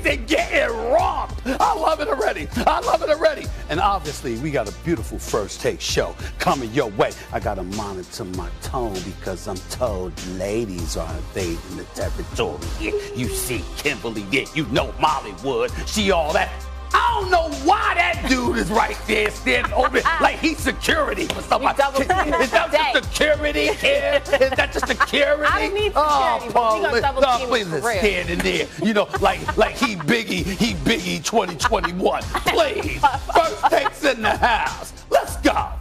they're getting robbed. I love it already. I love it already. And obviously, we got a beautiful First Take show coming your way. I got to monitor my tone because I'm told ladies are invading the territory here. You see Kimberly there. You know Molly Wood. She all that. I don't know why that dude is right there standing over like he's security for somebody. Is that just security? Yeah. Is that just security? I don't need security, but we gonna double team please for real. standing there. You know, like he Biggie 2021. Please. First Takes in the house. Let's go.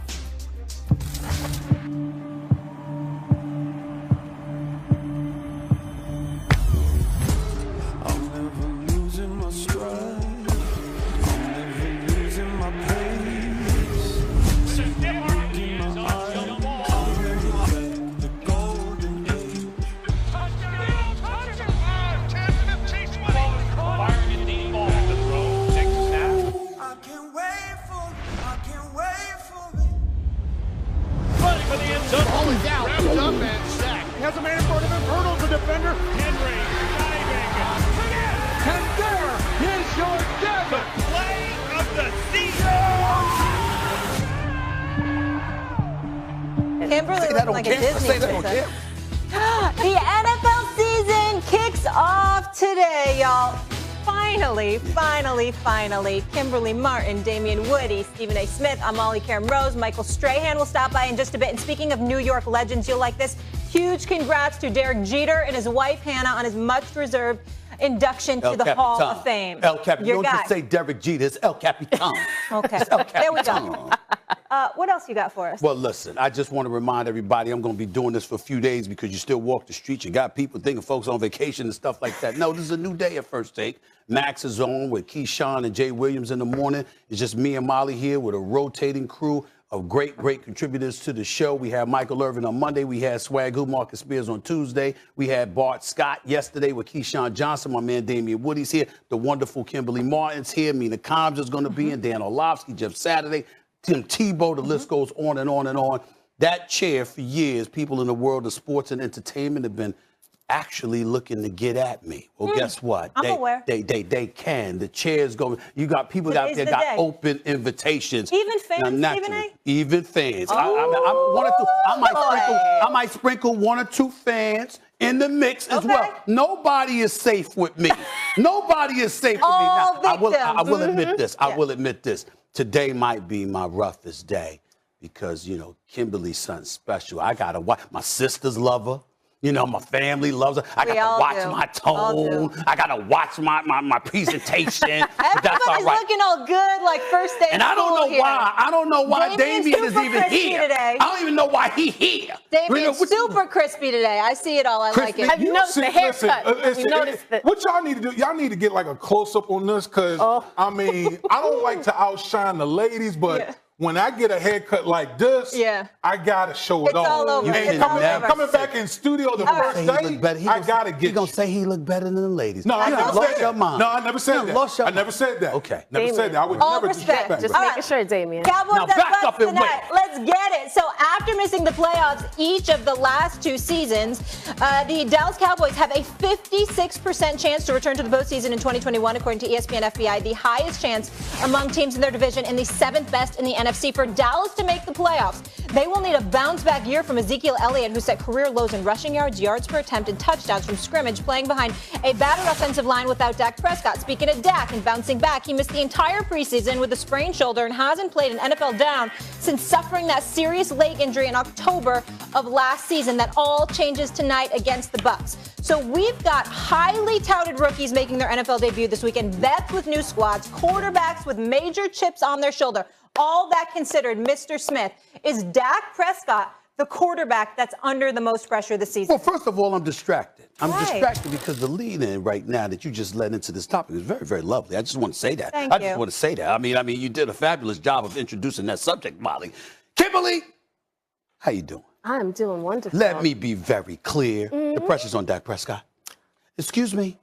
Has a man in front of him, hurdles the defender. Henry diving. And there is your the play of the season. Kimberly looking like a Disney princess. The NFL season kicks off today, y'all. Finally, Kimberly Martin, Damian Woody, Stephen A. Smith, I'm Molly Karen Rose, Michael Strahan will stop by in just a bit. And speaking of New York legends, you'll like this. Huge congrats to Derek Jeter and his wife, Hannah, on his much-deserved induction to the Hall of Fame. El Capitan. You don't just say Derek Jeter, it's El Capitan. Okay, there we go. What else you got for us? Well, listen, I just want to remind everybody I'm going to be doing this for a few days because you still walk the streets. You got people thinking folks on vacation and stuff like that. No, this is a new day at First Take. Max is on with Keyshawn and Jay Williams in the morning. It's just me and Molly here with a rotating crew of great contributors to the show. We had Michael Irvin on Monday. We had Swagoo, Marcus Spears on Tuesday. We had Bart Scott yesterday with Keyshawn Johnson. My man Damian Woody's here. The wonderful Kimberly Martin's here. Mina Combs is going to be in. Dan Orlovsky, Jeff Saturday, Tim Tebow. The list goes on and on and on. That chair, for years, people in the world of sports and entertainment have been actually looking to get at me. Well, guess what? I'm aware. They can. The chair's going. You got people out there got open invitations. Even fans, Stephen A? Even fans. Oh, I might sprinkle one or two fans in the mix as well. Nobody is safe with me. Nobody is safe with me. Now, I will admit this. I will admit this. Today might be my roughest day because, you know, Kimberly's something special. I got to watch. My sisters love her. You know, my family loves her. I got to watch my tone. I got to watch my presentation. Everybody's looking all good, like first day. And I don't know why. I don't know why Damian is even here. Today. I don't even know why he's here. Damian's super crispy today. I see it all. I like it. Have you noticed the haircut? You noticed that. What y'all need to do? Y'all need to get like a close-up on this because, I mean, I don't like to outshine the ladies, but when I get a haircut like this, I gotta show it off. All over. And coming back in studio the first day, I gotta get. He gonna say he look better than the ladies. No, I never said that. No, I never said that. I never said that. Okay, never said that. I would never disrespect. Just making sure, Damian. Cowboys at Bucs tonight. Let's get it. So after missing the playoffs each of the last two seasons, the Dallas Cowboys have a 56% chance to return to the postseason in 2021, according to ESPN FBI, the highest chance among teams in their division and the seventh best in the NFC. For Dallas to make the playoffs, they will need a bounce-back year from Ezekiel Elliott, who set career lows in rushing yards, yards per attempt, and touchdowns from scrimmage, playing behind a battered offensive line without Dak Prescott. Speaking of Dak and bouncing back, he missed the entire preseason with a sprained shoulder and hasn't played an NFL down since suffering that serious leg injury in October of last season. That all changes tonight against the Bucs. So we've got highly touted rookies making their NFL debut this weekend, vets with new squads, quarterbacks with major chips on their shoulder. All that considered, Mr. Smith, is Dak Prescott the quarterback that's under the most pressure this season? Well, first of all, I'm distracted. I'm distracted because the lead-in right now that you just led into this topic is very, very lovely. I just want to say that. Thank you. Just want to say that. I mean, you did a fabulous job of introducing that subject, Molly. Kimberly, how you doing? I'm doing wonderful. Let me be very clear. The pressure's on Dak Prescott. Excuse me.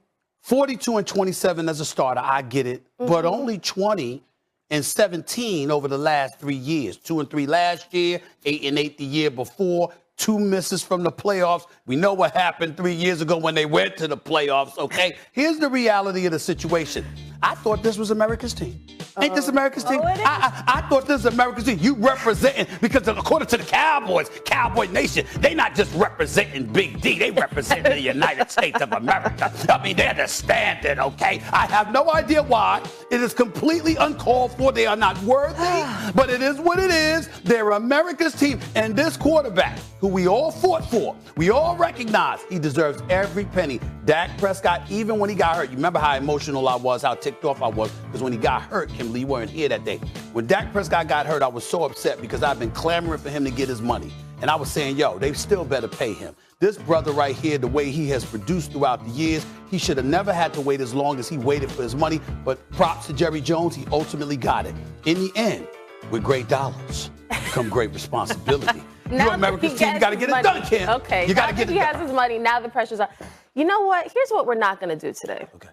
42-27 as a starter, I get it. But only 20-17 over the last 3 years. 2-3 last year, 8-8 the year before. 2 misses from the playoffs. We know what happened 3 years ago when they went to the playoffs, okay? Here's the reality of the situation. I thought this was America's team. Ain't this America's team? I thought this was America's team. You representing, because according to the Cowboys, Cowboy Nation, they not just representing Big D, they represent the United States of America. I mean, they're the standard, okay? I have no idea why. It is completely uncalled for. They are not worthy, but it is what it is. They're America's team. And this quarterback, who we all fought for, we all recognize he deserves every penny. Dak Prescott, even when he got hurt, you remember how emotional I was, how ticked off I was, because when he got hurt, Kimberly, you weren't here that day. When Dak Prescott got hurt, I was so upset because I've been clamoring for him to get his money. And I was saying, yo, they still better pay him. This brother right here, the way he has produced throughout the years, he should have never had to wait as long as he waited for his money. But props to Jerry Jones, he ultimately got it. In the end, with great dollars come great responsibility. You're America's team, you got to get it done, Kim. Okay, you got to get it done. He has his money, now the pressure's on. You know what? Here's what we're not going to do today. Okay.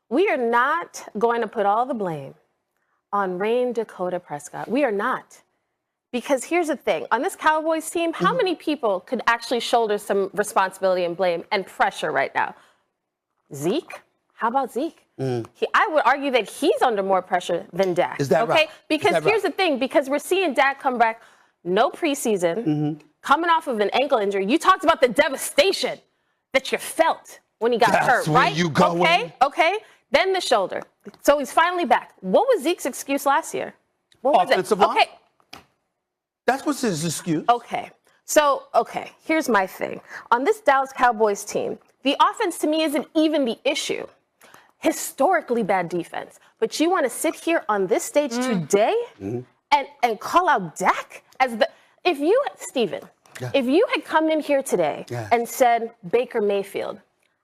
We are not going to put all the blame on Rain Dakota Prescott. We are not. Because here's the thing. On this Cowboys team, how many people could actually shoulder some responsibility and blame and pressure right now? Zeke? How about Zeke? I would argue that he's under more pressure than Dak. Is that right? Because here's the thing. Because we're seeing Dak come back, no preseason, coming off of an ankle injury. You talked about the devastation that you felt when he got hurt, right? That's where you going. Okay. Then the shoulder. So he's finally back. What was Zeke's excuse last year? What was Offensive it? line? Okay. That's what's his excuse. Okay. So, here's my thing. On this Dallas Cowboys team, the offense to me isn't even the issue. Historically bad defense. But you want to sit here on this stage today and call out Dak as the – if you had come in here today and said Baker Mayfield,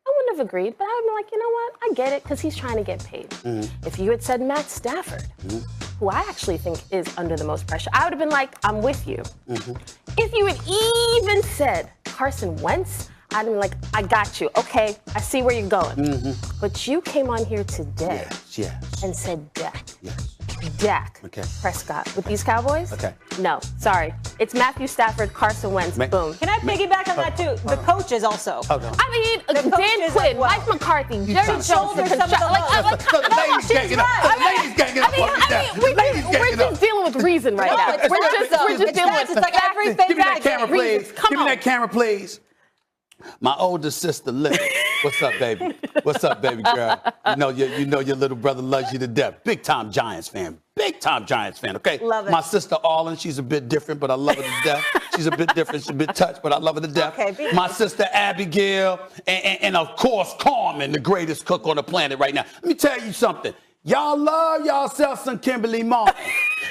I wouldn't have agreed, but I would be like, you know what? I get it because he's trying to get paid. If you had said Matt Stafford, who I actually think is under the most pressure, I would have been like, I'm with you. If you had even said Carson Wentz, I'd have been like, I got you. Okay, I see where you're going. But you came on here today and said Dak Prescott with these Cowboys? No, sorry. It's Matthew Stafford, Carson Wentz, boom. Can I piggyback on that too? The coaches also. I mean, Dan Quinn, Mike McCarthy, Jerry Jones, shoulder some of the ladies can't get up. We're just dealing with reason right now. We're just dealing with it's like every Give me that camera, please. Come Give me that camera, please. My older sister, Liv. What's up, baby? What's up, baby girl? You know your little brother loves you to death. Big time Giants fan. Big time Giants fan, okay? Love it. My sister, Arlen, she's a bit different, but I love her to death. She's a bit different. She's a bit touched, but I love her to death. Okay, my sister, Abigail, and of course, Carmen, the greatest cook on the planet right now. Let me tell you something. Y'all love yourself some Kimberly Martin.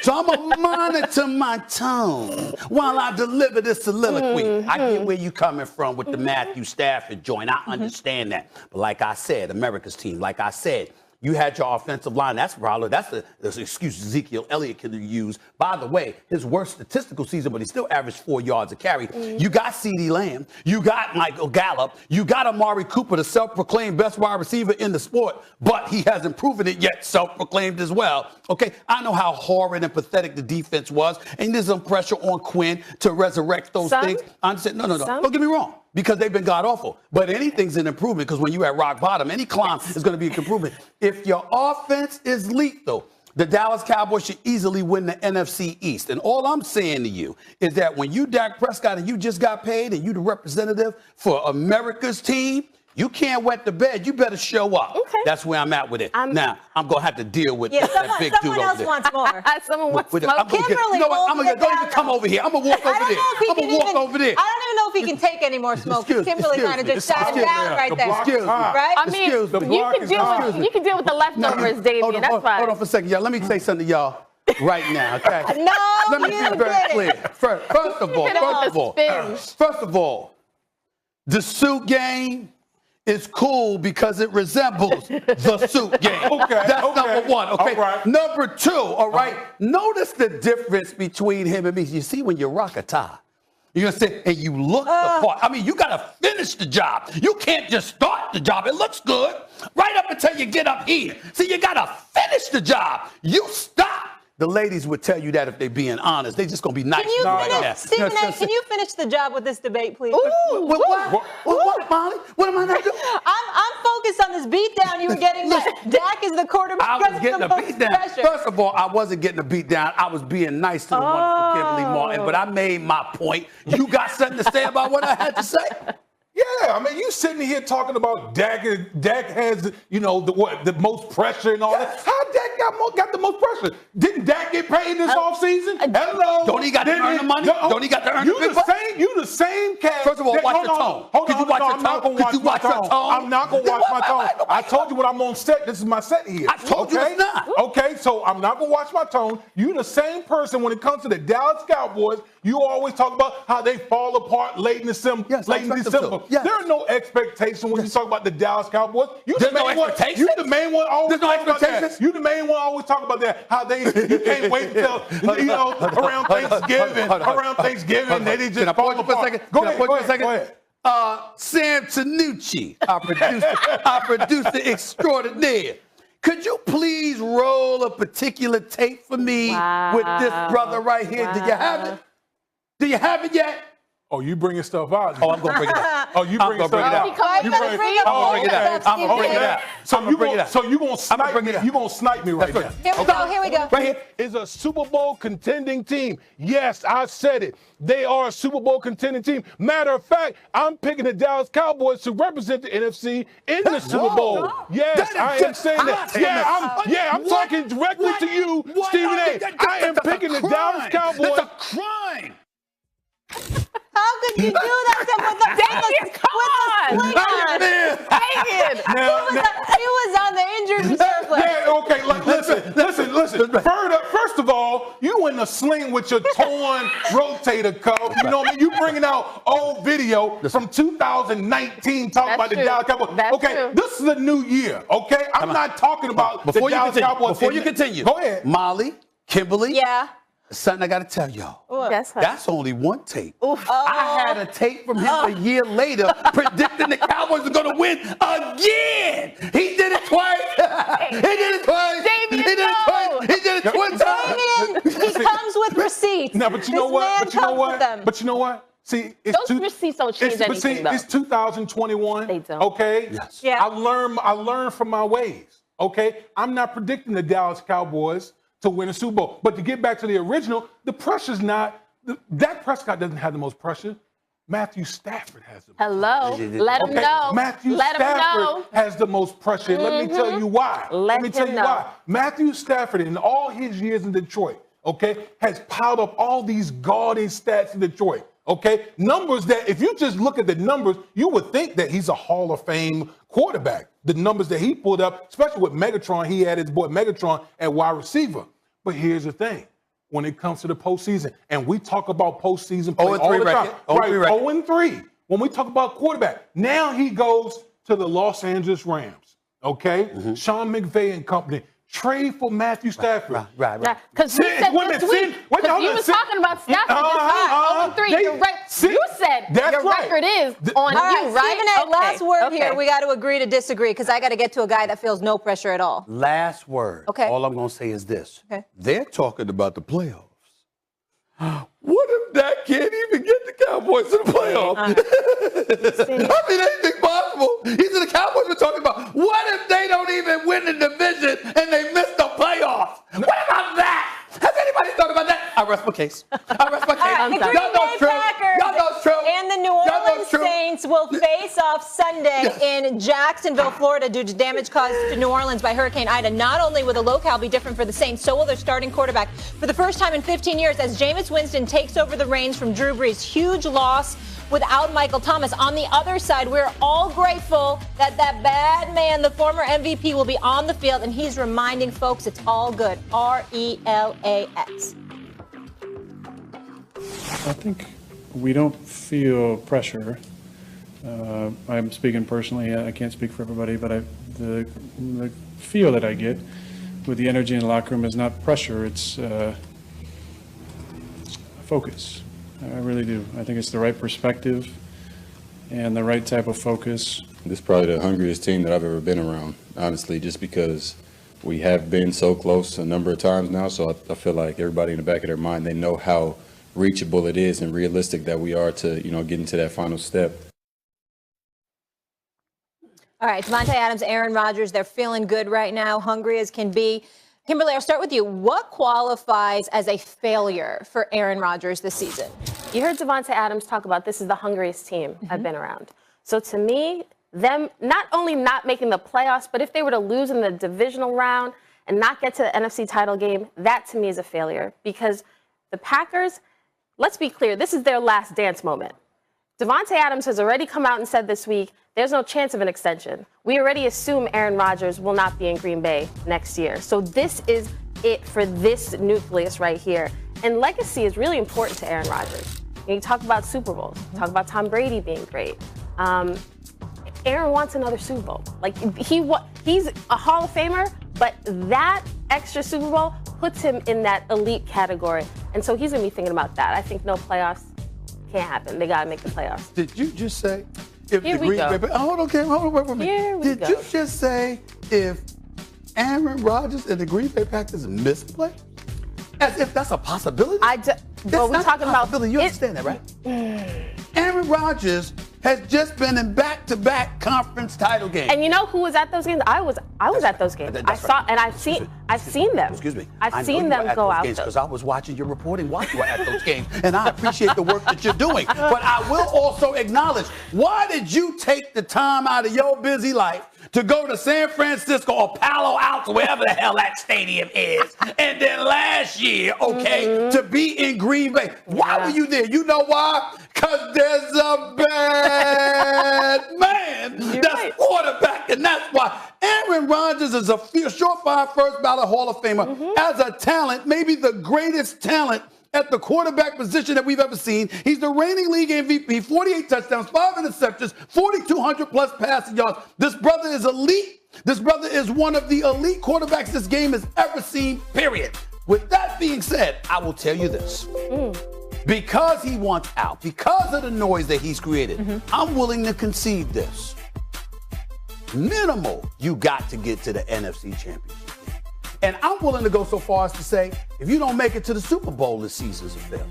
So I'm going to monitor my tone while I deliver this soliloquy. I get where you coming from with the Matthew Stafford joint. I understand that. But like I said, America's team, like I said, you had your offensive line. That's probably the excuse Ezekiel Elliott could use. By the way, his worst statistical season, but he still averaged 4 yards a carry. You got CeeDee Lamb. You got Michael Gallup. You got Amari Cooper, the self-proclaimed best wide receiver in the sport, but he hasn't proven it yet, self-proclaimed as well. Okay, I know how horrid and pathetic the defense was, and there's some pressure on Quinn to resurrect those things. I'm saying, no. Don't get me wrong. Because they've been god-awful. But anything's an improvement because when you're at rock bottom, any climb is going to be an improvement. If your offense is lethal, the Dallas Cowboys should easily win the NFC East. And all I'm saying to you is that when you Dak Prescott and you just got paid and you the representative for America's team, you can't wet the bed. You better show up. Okay. That's where I'm at with it. Now, I'm going to have to deal with that big dude someone over else there. wants more. Someone wants more. Kimberly, you know what? Don't even come over here. I'm going to walk over there. I'm going to walk over there. I don't even know if he can take any more smoke. Kimberly kind of just shut him down right there. Right? I mean, you can deal with the leftovers, Damian. That's fine. Hold on for a second, y'all. Let me say something to y'all right now, okay? No, let me be very clear. First of all, the suit game is cool because it resembles the suit game. That's number one, okay? Right. Number two, all right? Notice the difference between him and me. You see, when you rock a tie, you're going to say, and you look the part. I mean, you got to finish the job. You can't just start the job. It looks good right up until you get up here. See, you got to finish the job. You stop The ladies would tell you that if they're being honest. They just gonna be nice. Can you right finish, now. Stephen A., can you finish the job with this debate, please? Ooh, what, Molly? What am I not doing? I'm focused on this beatdown you were getting. That Dak is the quarterback. I was getting a beatdown. First of all, I wasn't getting a beatdown. I was being nice to the wonderful Kimberly Martin, but I made my point. You got something to say about what I had to say? Yeah, I mean, you sitting here talking about Dak. Dak has, the most pressure and all that. How Dak got the most pressure? Didn't Dak get paid this offseason? Hello. Don't he got to earn the money? Don't he got to earn the big bucks? You the same cat. First of all, watch your tone. Could you watch your tone? Could you watch your tone? I'm not going to watch my tone. I told you when I'm on set, this is my set here. I told you it's not. Okay, so I'm not going to watch my tone. You the same person when it comes to the Dallas Cowboys. You always talk about how they fall apart late in December. Yes, late in December. Yes. There are no expectations when you talk about the Dallas Cowboys. There's no expectations? You the main one always There's no talk about that. expectations? You the main one always talk about that. How you can't wait till around Thanksgiving. Around Thanksgiving, they just fall apart. Go ahead. Sam Tanucci, our producer extraordinaire. Could you please roll a particular tape for me with this brother right here? Do you have it? Do you have it yet? Oh, you bringing stuff out. Oh, I'm going to bring it out. Oh, you bringing stuff out. I'm going to bring it out. So you going to snipe me. You going to snipe me right now. Here we go. Right here is a Super Bowl contending team. Yes, I said it. They are a Super Bowl contending team. Matter of fact, I'm picking the Dallas Cowboys to represent the NFC in the Super Bowl. Yes, I am saying that. I'm talking directly to you, Stephen A. I am picking the Dallas Cowboys. That's a crime. How could you do that with a sling on? He was on the injured reserve list. Yeah, okay. Listen. First of all, you in the sling with your torn rotator cuff. You know what I mean? You bringing out old video from 2019 talking about the Dallas Cowboys. Okay, this is a new year. Okay, I'm not talking about the Dallas Cowboys. Before you continue, go ahead, Molly, Kimberly. Yeah. Something I got to tell y'all. Yes, that's only one tape. I had a tape from him a year later predicting the Cowboys were going to win again. He did it twice. He did it twice. Damian, he did it twice. He did it twin times. Damian, he comes with receipts. No, but you know what? But you know what? See, those receipts don't change anything, though. It's 2021. They don't. Okay. Yes. Yeah. I learned from my ways. Okay. I'm not predicting the Dallas Cowboys to win a Super Bowl. But to get back to the original, the pressure's not. Dak Prescott doesn't have the most pressure. Matthew Stafford has the most pressure. Let him know. Matthew Stafford has the most pressure. Let me tell you why. Let me tell you why. Matthew Stafford, in all his years in Detroit, has piled up all these gaudy stats in Detroit. Numbers that if you just look at the numbers, you would think that he's a Hall of Fame quarterback. The numbers that he pulled up, especially with Megatron, he had his boy Megatron at wide receiver. But here's the thing. When it comes to the postseason, and we talk about postseason play all the time. 0-3. When we talk about quarterback, now he goes to the Los Angeles Rams. Sean McVay and company. Trade for Matthew Stafford. Right. Because we said this week, because you was talking about Stafford this week, 0-3. You said your record is on you, right? Stephen A., last word here. We got to agree to disagree because I got to get to a guy that feels no pressure at all. Last word. All I'm going to say is this. They're talking about the playoffs. What if Dak can't even get the Cowboys to the playoffs? I mean, anything possible. These are the Cowboys we're talking about. What if they don't even win the division and they miss the playoffs? What about that? Has anybody thought about that? I rest my case. Y'all know it's true. Y'all know it's true. And the New Orleans Saints will face off Sunday in Jacksonville, Florida, due to damage caused to New Orleans by Hurricane Ida. Not only will the locale be different for the Saints, so will their starting quarterback. For the first time in 15 years, as Jameis Winston takes over the reins from Drew Brees, huge loss without Michael Thomas. On the other side, we're all grateful that bad man, the former MVP, will be on the field, and he's reminding folks it's all good. RELAX. I think we don't feel pressure. I'm speaking personally. I can't speak for everybody, but the feel that I get with the energy in the locker room is not pressure. It's focus. I really do. I think it's the right perspective and the right type of focus. This is probably the hungriest team that I've ever been around, honestly, just because We have been so close a number of times now, so I feel like everybody in the back of their mind, they know how reachable it is and realistic that we are to, get into that final step. All right, Davante Adams, Aaron Rodgers, they're feeling good right now, hungry as can be. Kimberly, I'll start with you. What qualifies as a failure for Aaron Rodgers this season? You heard Davante Adams talk about this is the hungriest team I've been around. So to me, them not only not making the playoffs, but if they were to lose in the divisional round and not get to the NFC title game, that to me is a failure. Because the Packers, let's be clear, this is their last dance moment. Davante Adams has already come out and said this week, there's no chance of an extension. We already assume Aaron Rodgers will not be in Green Bay next year. So this is it for this nucleus right here. And legacy is really important to Aaron Rodgers. You talk about Super Bowls, talk about Tom Brady being great. Aaron wants another Super Bowl. Like he's a Hall of Famer, but that extra Super Bowl puts him in that elite category. And so he's gonna be thinking about that. I think no playoffs can't happen. They gotta make the playoffs. Did you just say if Here the we Green go. Bay? Hold on, hold on, wait for me. Here we Did go. you just say if Aaron Rodgers and the Green Bay Packers miss the play? As if that's a possibility? But we're not talking a about possibility. You understand that, right? Aaron Rodgers has just been in back-to-back conference title games. And you know who was at those games? I was at those games. That's I saw, right. and I've seen them. Excuse me. I've seen them go out because I was watching your reporting while you were at those games, and I appreciate the work that you're doing. But I will also acknowledge, why did you take the time out of your busy life to go to San Francisco or Palo Alto, wherever the hell that stadium is, and then last year, to be in Green Bay? Why were you there? You know why? Because there's a bad man that's quarterback, and that's why. Aaron Rodgers is a surefire first ballot Hall of Famer as a talent, maybe the greatest talent at the quarterback position that we've ever seen. He's the reigning league MVP, 48 touchdowns, 5 interceptions, 4,200 plus passing yards. This brother is elite. This brother is one of the elite quarterbacks this game has ever seen, period. With that being said, I will tell you this. Because he wants out, because of the noise that he's created, I'm willing to concede this. Minimal, you got to get to the NFC Championship game. And I'm willing to go so far as to say, if you don't make it to the Super Bowl this season's a failure.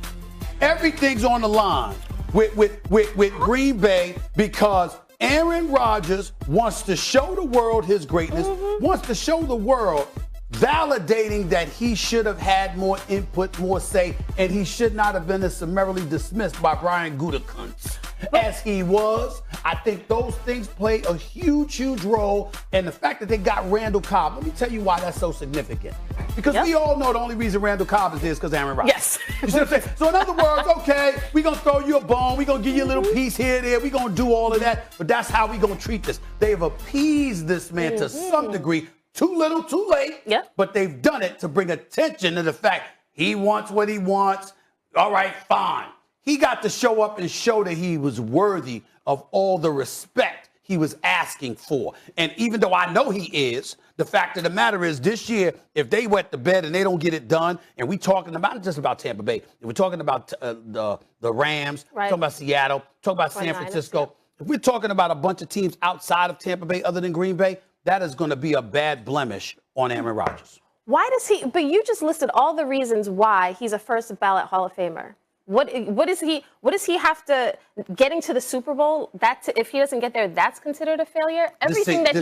Everything's on the line with Green Bay because Aaron Rodgers wants to show the world his greatness, wants to show the world validating that he should have had more input, more say, and he should not have been as summarily dismissed by Brian Gutekunst as he was. I think those things play a huge, huge role. And the fact that they got Randall Cobb, let me tell you why that's so significant. Because we all know the only reason Randall Cobb is there is because Aaron Rodgers. Yes. You see what I'm saying? So in other words, okay, we're going to throw you a bone. We're going to give you a little piece here, there. We're going to do all of that. But that's how we're going to treat this. They've appeased this man to some degree. Too little, too late. Yep. But they've done it to bring attention to the fact he wants what he wants. All right, fine. He got to show up and show that he was worthy of all the respect he was asking for. And even though I know he is, the fact of the matter is this year, if they wet the bed and they don't get it done, and we talking about not just about Tampa Bay, if we're talking about the Rams, talking about Seattle, talking about San Francisco, if we're talking about a bunch of teams outside of Tampa Bay other than Green Bay, that is going to be a bad blemish on Aaron Rodgers. Why does he? But you just listed all the reasons why he's a first ballot Hall of Famer. What does he have to getting to the Super Bowl? If he doesn't get there, that's considered a failure. Everything that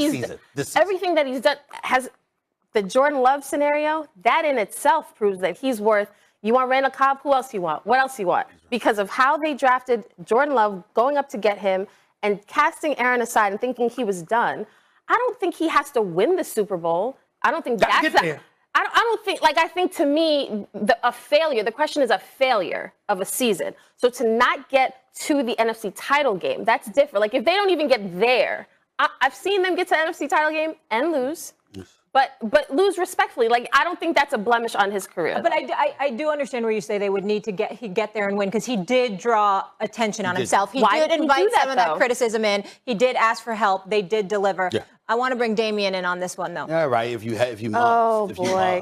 he's done has the Jordan Love scenario. That in itself proves that he's worth. You want Randall Cobb? Who else you want? What else you want? Because of how they drafted Jordan Love, going up to get him, and casting Aaron aside and thinking he was done. I don't think he has to win the Super Bowl. I don't think that's there. I don't think, I think to me, a failure, the question is a failure of a season. So to not get to the NFC title game, that's different. Like if they don't even get there, I've seen them get to the NFC title game and lose. But lose respectfully. Like, I don't think that's a blemish on his career. But I do understand where you say they would need to get there and win because he did draw attention on himself. He did invite some of that criticism in. He did ask for help. They did deliver. Yeah. I want to bring Damien in on this one, though. All right, if you must. Oh, boy.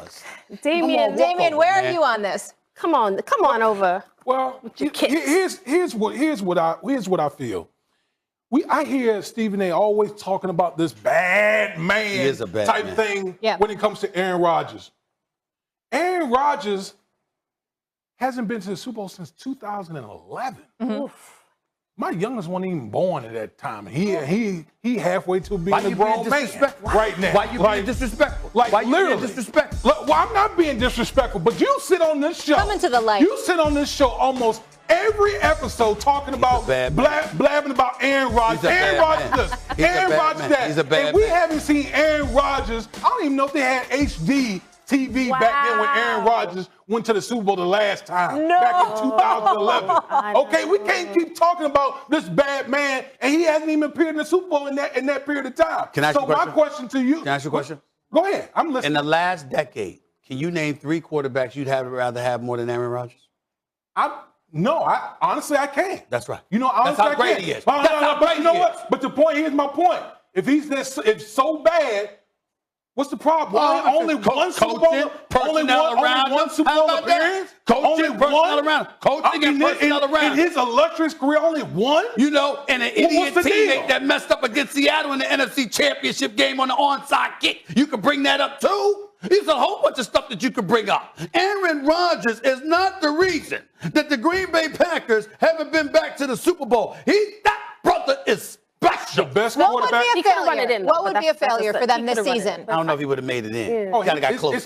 Damien, where are you on this? Come on over. Well, here's what I feel. I hear Stephen A. always talking about this bad man He is a bad type man. thing Yeah. when it comes to Aaron Rodgers. Aaron Rodgers hasn't been to the Super Bowl since 2011. My youngest wasn't even born at that time. He halfway to being a grown man right now. Why you being disrespectful? Like Why you literally being disrespectful? Look, well, I'm not being disrespectful, but you sit on this show. Come into the light. You sit on this show almost every episode talking about bad man. blabbing about Aaron Rodgers. He's a Aaron bad Rodgers man. this. He's a Aaron bad Rodgers man. that. He's a bad and we man. haven't seen Aaron Rodgers. I don't even know if they had HD TV back then when Aaron Rodgers went to the Super Bowl the last time. No. Back in 2011. Okay, we can't keep talking about this bad man, and he hasn't even appeared in the Super Bowl in that period of time. Can I ask you a my question? question to you. Can I ask you a question? Go ahead. I'm In listening. the last decade, can you name 3 quarterbacks you'd rather have more than Aaron Rodgers? Honestly, I can't. That's right. You know, honestly, That's how great I can't. he is. But, That's how but great you know he what? is. But here's my point. If it's so bad, what's the problem? Well, only one Super Bowl, coaching, personnel around only one him. Super How Bowl about that? appearance, Coaching, only personnel one around him. Coaching and personnel around in him. his illustrious career, only one. You know, and an idiot the teammate deal? that messed up against Seattle in the NFC Championship game on the onside kick. You could bring that up too. There's a whole bunch of stuff that you could bring up. Aaron Rodgers is not the reason that the Green Bay Packers haven't been back to the Super Bowl. That brother is special. The best What would quarterback. be a He could've run it failure? in, What though, would but be a that's failure just for it. them He this could've run it. season? I don't know if he would have made it in. Oh, He kind of got close.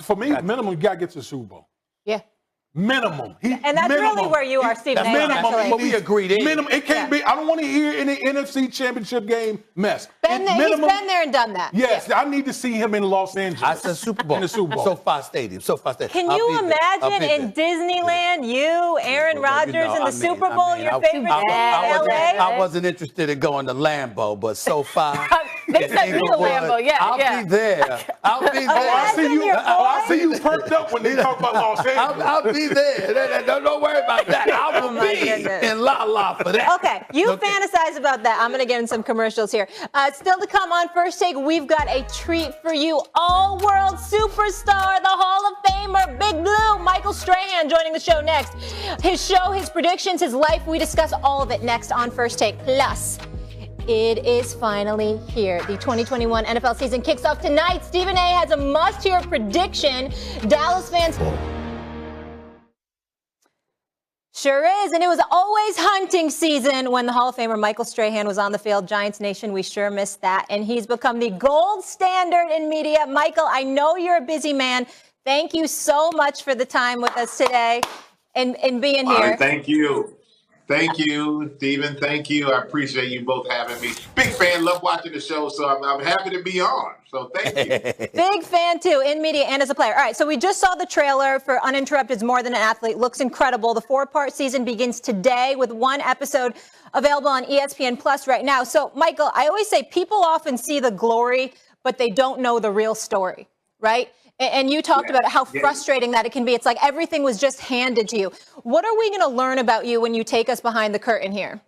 for me, minimum, you got to get to the Super Bowl. Yeah. Minimum. And that's really where you are, Stephen A. Minimum. essentially. But we agreed in. Minimum. It can't be. I don't want to hear any NFC Championship game mess. He's been there and done that. Yes, I need to see him in Los Angeles. I said Super Bowl. In the Super Bowl. SoFi Stadium. Can you imagine in Disneyland, you, Aaron Rodgers, in the Super Bowl, your favorite dad, LA? I wasn't interested in going to Lambeau, but SoFi. They sent me to Lambeau, yeah, I'll be there. I'll be there. I see you. your I see you perked up when they talk about Los Angeles. I'll be there. Don't worry about that. I will my be goodness. in La La for that. Okay, you fantasize about that. I'm going to get in some commercials here. Still to come on First Take, we've got a treat for you. All-world superstar, the Hall of Famer, Big Blue, Michael Strahan joining the show next. His show, his predictions, his life, we discuss all of it next on First Take. Plus, it is finally here. The 2021 NFL season kicks off tonight. Stephen A. has a must-hear prediction. Dallas fans... Sure is, and it was always hunting season when the Hall of Famer Michael Strahan was on the field. Giants Nation, we sure missed that, and he's become the gold standard in media. Michael, I know you're a busy man. Thank you so much for the time with us today and being here. Thank you. Thank you, Stephen. Thank you. I appreciate you both having me. Big fan, love watching the show, so I'm happy to be on. So thank you. Big fan, too, in media and as a player. All right, so we just saw the trailer for Uninterrupted's More Than an Athlete. Looks incredible. The 4-part season begins today with 1 episode available on ESPN Plus right now. So, Michael, I always say people often see the glory, but they don't know the real story, right? And you talked about how frustrating that it can be. It's like everything was just handed to you. What are we going to learn about you when you take us behind the curtain here?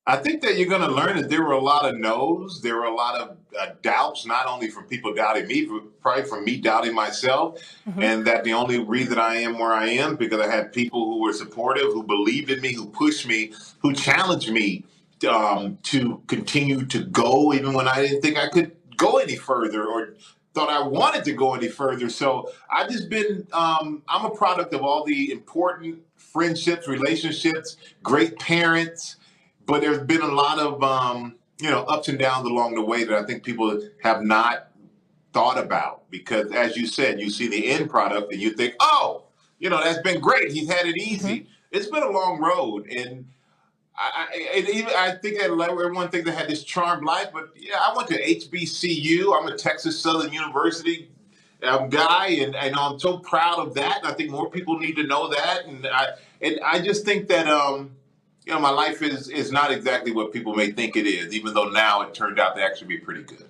I think that you're going to learn that there were a lot of no's. There were a lot of doubts, not only from people doubting me, but probably from me doubting myself. And that the only reason I am where I am because I had people who were supportive, who believed in me, who pushed me, who challenged me to continue to go even when I didn't think I could go any further or thought I wanted to go any further. So I've just been, I'm a product of all the important friendships, relationships, great parents, but there's been a lot of, ups and downs along the way that I think people have not thought about because as you said, you see the end product and you think, oh, that's been great. He's had it easy. It's been a long road. And I think that everyone thinks they had this charmed life, but yeah, I went to HBCU. I'm a Texas Southern University guy, and I'm so proud of that. And I think more people need to know that. And I just think that my life is not exactly what people may think it is, even though now it turned out to actually be pretty good.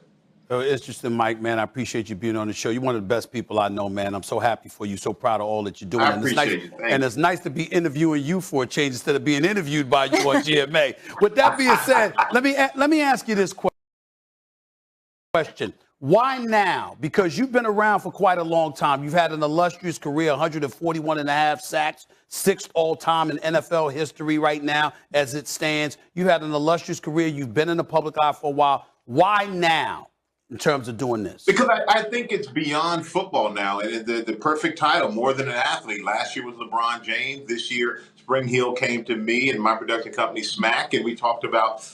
It's just Mike, man. I appreciate you being on the show. You're one of the best people I know, man. I'm so happy for you. So proud of all that you're doing. I appreciate it. Thank you. It's nice to be interviewing you for a change instead of being interviewed by you on GMA. With that being said, let me ask you this question. Why now? Because you've been around for quite a long time. You've had an illustrious career, 141 and a half sacks, 6th all-time in NFL history right now as it stands. You've had an illustrious career. You've been in the public eye for a while. Why now in terms of doing this? Because I think it's beyond football now. And the perfect title, more than an athlete. Last year was LeBron James. This year, Spring Hill came to me and my production company, Smack, and we talked about,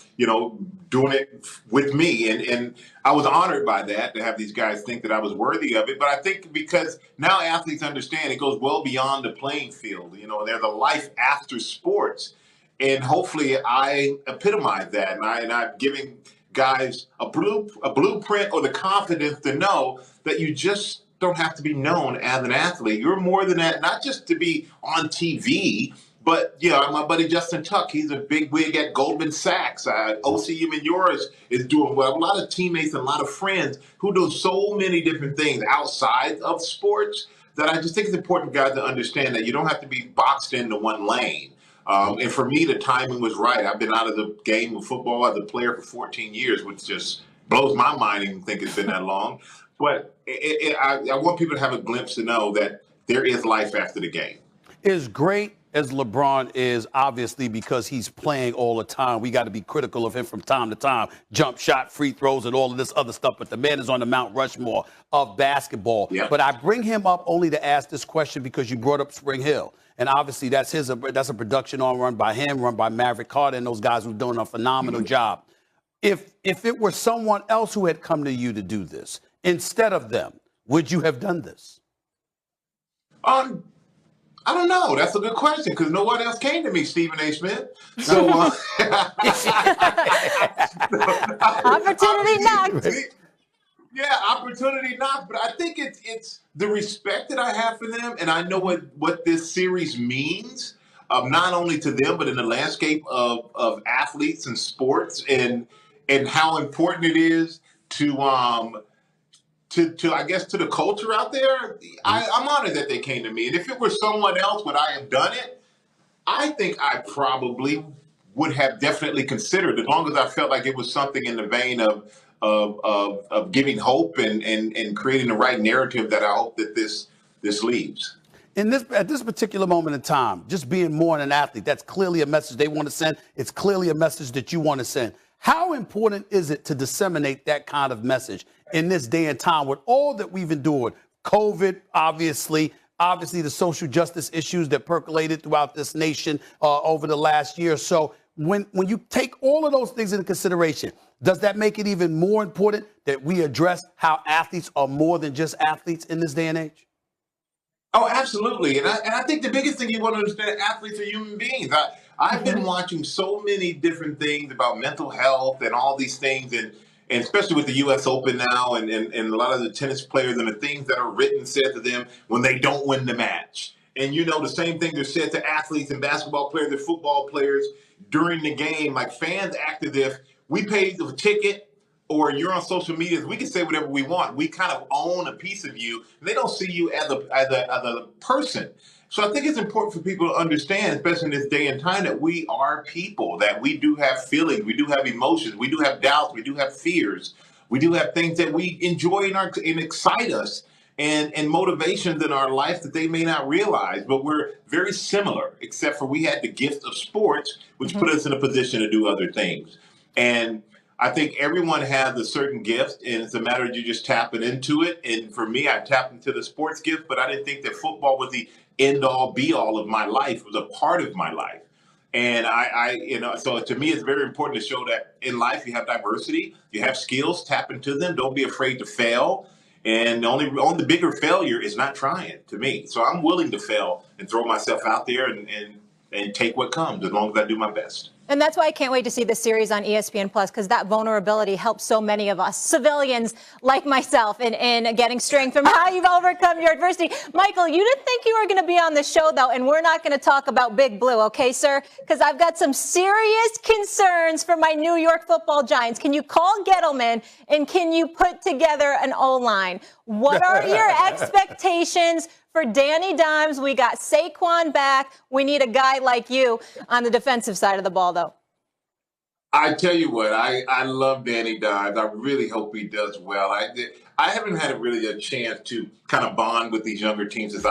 doing it with me. And I was honored by that, to have these guys think that I was worthy of it. But I think because now athletes understand it goes well beyond the playing field. There's a life after sports. And hopefully I epitomize that. And I'm giving guys a blueprint or the confidence to know that you just don't have to be known as an athlete. You're more than that, not just to be on TV, but my buddy Justin Tuck, he's a big wig at Goldman Sachs. O.C. Umenyiora is doing well. A lot of teammates and a lot of friends who do so many different things outside of sports that I just think it's important, guys, to understand that you don't have to be boxed into one lane. And for me, the timing was right. I've been out of the game of football as a player for 14 years, which just blows my mind to even think it's been that long. But I want people to have a glimpse to know that there is life after the game. As great as LeBron is, obviously, because he's playing all the time, we got to be critical of him from time to time. Jump shot, free throws, and all of this other stuff. But the man is on the Mount Rushmore of basketball. Yep. But I bring him up only to ask this question because you brought up Spring Hill. And obviously, that's a production arm run by him, run by Maverick Carter, and those guys who are doing a phenomenal job. If it were someone else who had come to you to do this instead of them, would you have done this? I don't know. That's a good question because no one else came to me, Stephen A. Smith. So opportunity knocked. Yeah, opportunity knocked. But I think it's the respect that I have for them, and I know what this series means, not only to them but in the landscape of athletes and sports, and how important it is to I guess to the culture out there. I'm honored that they came to me. And if it were someone else, would I have done it? I think I probably would have definitely considered, as long as I felt like it was something in the vein of giving hope and creating the right narrative that I hope that this leaves. At this particular moment in time, just being more than an athlete, that's clearly a message they want to send. It's clearly a message that you want to send. How important is it to disseminate that kind of message in this day and time with all that we've endured? COVID, obviously the social justice issues that percolated throughout this nation over the last year or so. When you take all of those things into consideration, does that make it even more important that we address how athletes are more than just athletes in this day and age? Oh, absolutely. And I think the biggest thing you want to understand, athletes are human beings. I've been watching so many different things about mental health and all these things, and especially with the U.S. Open now and a lot of the tennis players and the things that are written said to them when they don't win the match. And, the same thing they're said to athletes and basketball players and football players during the game. Like, fans act as if we paid the ticket or you're on social media. We can say whatever we want. We kind of own a piece of you. And they don't see you as a person. So I think it's important for people to understand, especially in this day and time, that we are people, that we do have feelings, we do have emotions, we do have doubts, we do have fears, we do have things that we enjoy and excite us, and motivations in our life that they may not realize. But we're very similar, except for we had the gift of sports, which put us in a position to do other things. And I think everyone has a certain gift, and it's a matter of you just tapping into it. And for me, I tapped into the sports gift, but I didn't think that football was the end-all, be-all of my life. It was a part of my life. And so to me, it's very important to show that in life you have diversity, you have skills, tap into them. Don't be afraid to fail. And the only bigger failure is not trying, to me. So I'm willing to fail and throw myself out there and take what comes, as long as I do my best. And that's why I can't wait to see this series on ESPN Plus, because that vulnerability helps so many of us, civilians like myself, in getting strength from how you've overcome your adversity. Michael, you didn't think you were going to be on the show, though, and we're not going to talk about Big Blue, okay, sir? Because I've got some serious concerns for my New York Football Giants. Can you call Gettleman, and can you put together an O-line? What are your expectations for Danny Dimes? We got Saquon back. We need a guy like you on the defensive side of the ball, though. I tell you what, I love Danny Dimes. I really hope he does well. I haven't had really a chance to kind of bond with these younger teams as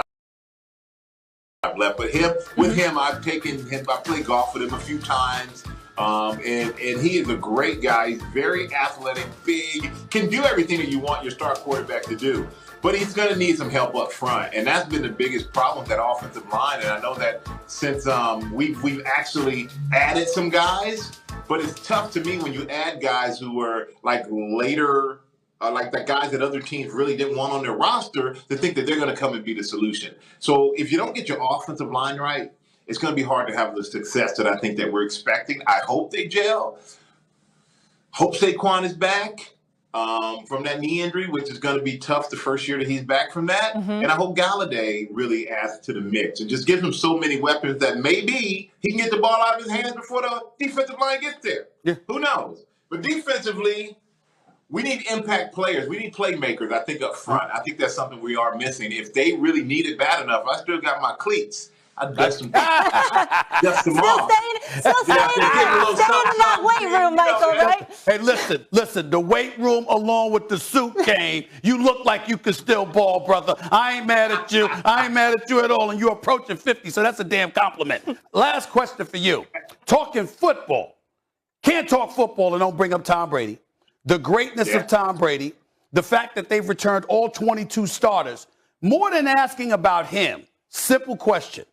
I've left, but with him, I've taken him. I played golf with him a few times, and he is a great guy. He's very athletic, big, can do everything that you want your star quarterback to do. But he's going to need some help up front, and that's been the biggest problem with that offensive line. And I know that since we've actually added some guys, but it's tough to me when you add guys who are like later, like the guys that other teams really didn't want on their roster, to think that they're going to come and be the solution. So if you don't get your offensive line right, it's going to be hard to have the success that I think that we're expecting. I hope they gel. Hope Saquon is back from that knee injury, which is going to be tough the first year that he's back from that. And I hope Galladay really adds to the mix and just gives him so many weapons that maybe he can get the ball out of his hands before the defensive line gets there. Yeah. Who knows? But defensively, we need impact players. We need playmakers, I think, up front. I think that's something we are missing. If they really need it bad enough, I still got my cleats. I'd dust them off. Still staying in that weight room, Michael, right? Hey, listen. The weight room along with the suit game, you look like you could still ball, brother. I ain't mad at you. I ain't mad at you at all, and you're approaching 50, so that's a damn compliment. Last question for you. Talking football. Can't talk football and don't bring up Tom Brady. The greatness of Tom Brady, the fact that they've returned all 22 starters. More than asking about him, simple question.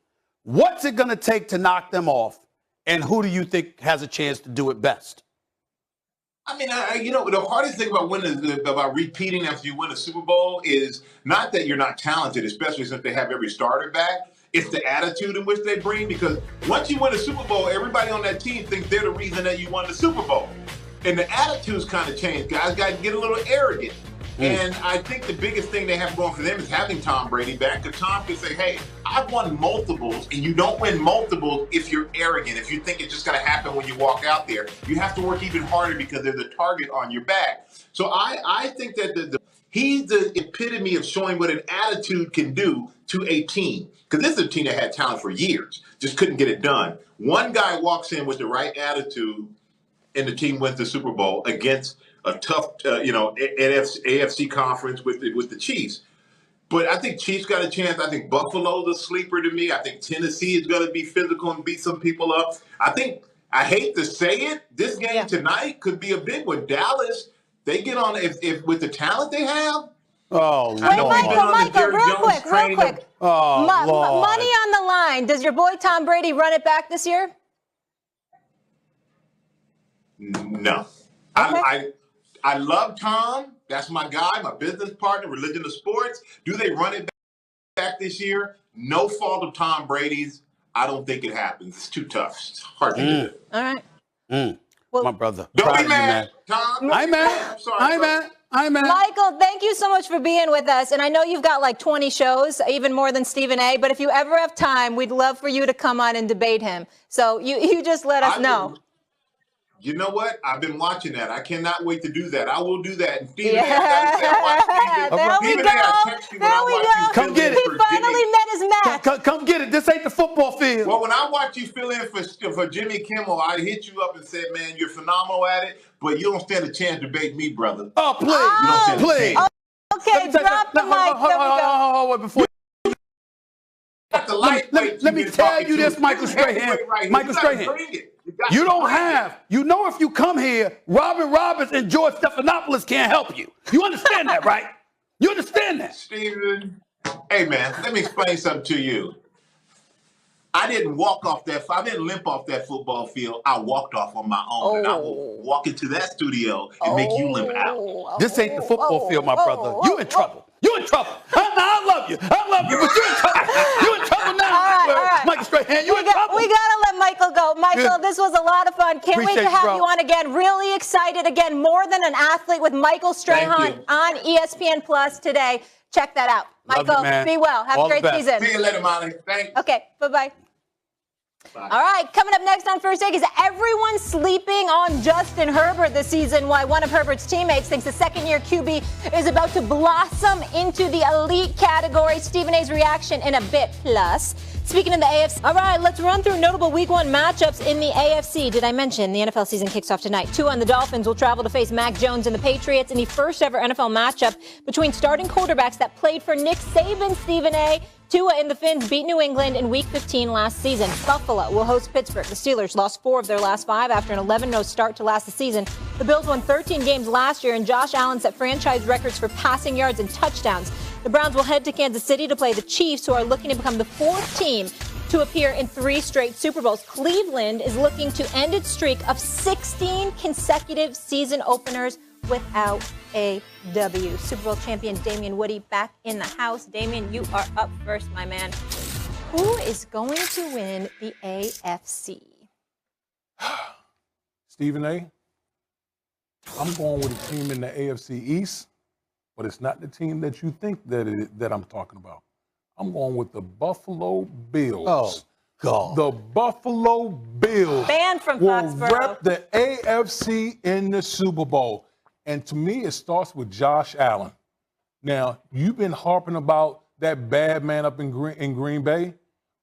What's it going to take to knock them off, and who do you think has a chance to do it best? I mean, the hardest thing about repeating after you win a Super Bowl is not that you're not talented, especially since they have every starter back. It's the attitude in which they bring, because once you win a Super Bowl, everybody on that team thinks they're the reason that you won the Super Bowl. And the attitudes kind of change. Guys got to get a little arrogant. And I think the biggest thing they have going for them is having Tom Brady back, because Tom can say, hey, I've won multiples, and you don't win multiples if you're arrogant, if you think it's just going to happen when you walk out there. You have to work even harder because there's a target on your back. So I think that he's the epitome of showing what an attitude can do to a team, because this is a team that had talent for years, just couldn't get it done. One guy walks in with the right attitude, and the team wins the Super Bowl against a tough, AFC conference with the Chiefs. But I think Chiefs got a chance. I think Buffalo's a sleeper to me. I think Tennessee is going to be physical and beat some people up. I hate to say it, this game tonight could be a big one. Dallas, they get on, if with the talent they have. Oh, wait, Michael, real quick. Oh, money on the line. Does your boy Tom Brady run it back this year? No. Okay. I love Tom. That's my guy, my business partner, religion of sports. Do they run it back this year? No fault of Tom Brady's. I don't think it happens. It's too tough. It's hard to do. All right. Well, my brother. Don't be mad, Tom. I'm mad. Michael, thank you so much for being with us. And I know you've got like 20 shows, even more than Stephen A. But if you ever have time, we'd love for you to come on and debate him. So you just let us know. You know what? I've been watching that. I cannot wait to do that. I will do that. And Stephen A. There we go. Come get it. He finally met his match. Come get it. This ain't the football field. Well, when I watch you fill in for Jimmy Kimmel, I hit you up and said, man, you're phenomenal at it, but you don't stand a chance to debate me, brother. Oh, please. Please. Okay, drop the mic. Hold on. Before let me tell you this, Michael Strahan. Michael Strahan. You don't have, if you come here, Robin Roberts and George Stephanopoulos can't help you. You understand that, right? You understand that? Stephen, hey, man, let me explain something to you. I didn't limp off that football field. I walked off on my own. And I will walk into that studio and make you limp out. This ain't the football field, my brother. You in trouble. You in trouble. I love you, but you in trouble. You in trouble now. All right. Michael Strahan, you in trouble. We got to let Michael go. Michael, this was a lot of fun. Can't wait to have you on again. Really excited again. More Than an Athlete with Michael Strahan on ESPN Plus today. Check that out. Michael, be well. Have a great season. See you later, Molly. Thanks. Okay, bye-bye. Bye. All right, coming up next on First Take, is everyone sleeping on Justin Herbert this season? Why one of Herbert's teammates thinks the second-year QB is about to blossom into the elite category. Stephen A's reaction in a bit. Plus, Speaking in the AFC, all right, let's run through notable Week 1 matchups in the AFC. Did I mention the NFL season kicks off tonight? Tua and the Dolphins will travel to face Mac Jones and the Patriots in the first ever NFL matchup between starting quarterbacks that played for Nick Saban, Stephen A. Tua and the Finns beat New England in Week 15 last season. Buffalo will host Pittsburgh. The Steelers lost 4 of their last 5 after an 11-0 start to last season. The Bills won 13 games last year, and Josh Allen set franchise records for passing yards and touchdowns. The Browns will head to Kansas City to play the Chiefs, who are looking to become the 4th team to appear in 3 straight Super Bowls. Cleveland is looking to end its streak of 16 consecutive season openers without a W. Super Bowl champion Damian Woody back in the house. Damian, you are up first, my man. Who is going to win the AFC? Stephen A., I'm going with a team in the AFC East, but it's not the team that you think that I'm talking about. I'm going with the Buffalo Bills. Oh, God. The Buffalo Bills Banned from will Foxborough. rep the AFC in the Super Bowl. And to me, it starts with Josh Allen. Now, you've been harping about that bad man up in Green Bay.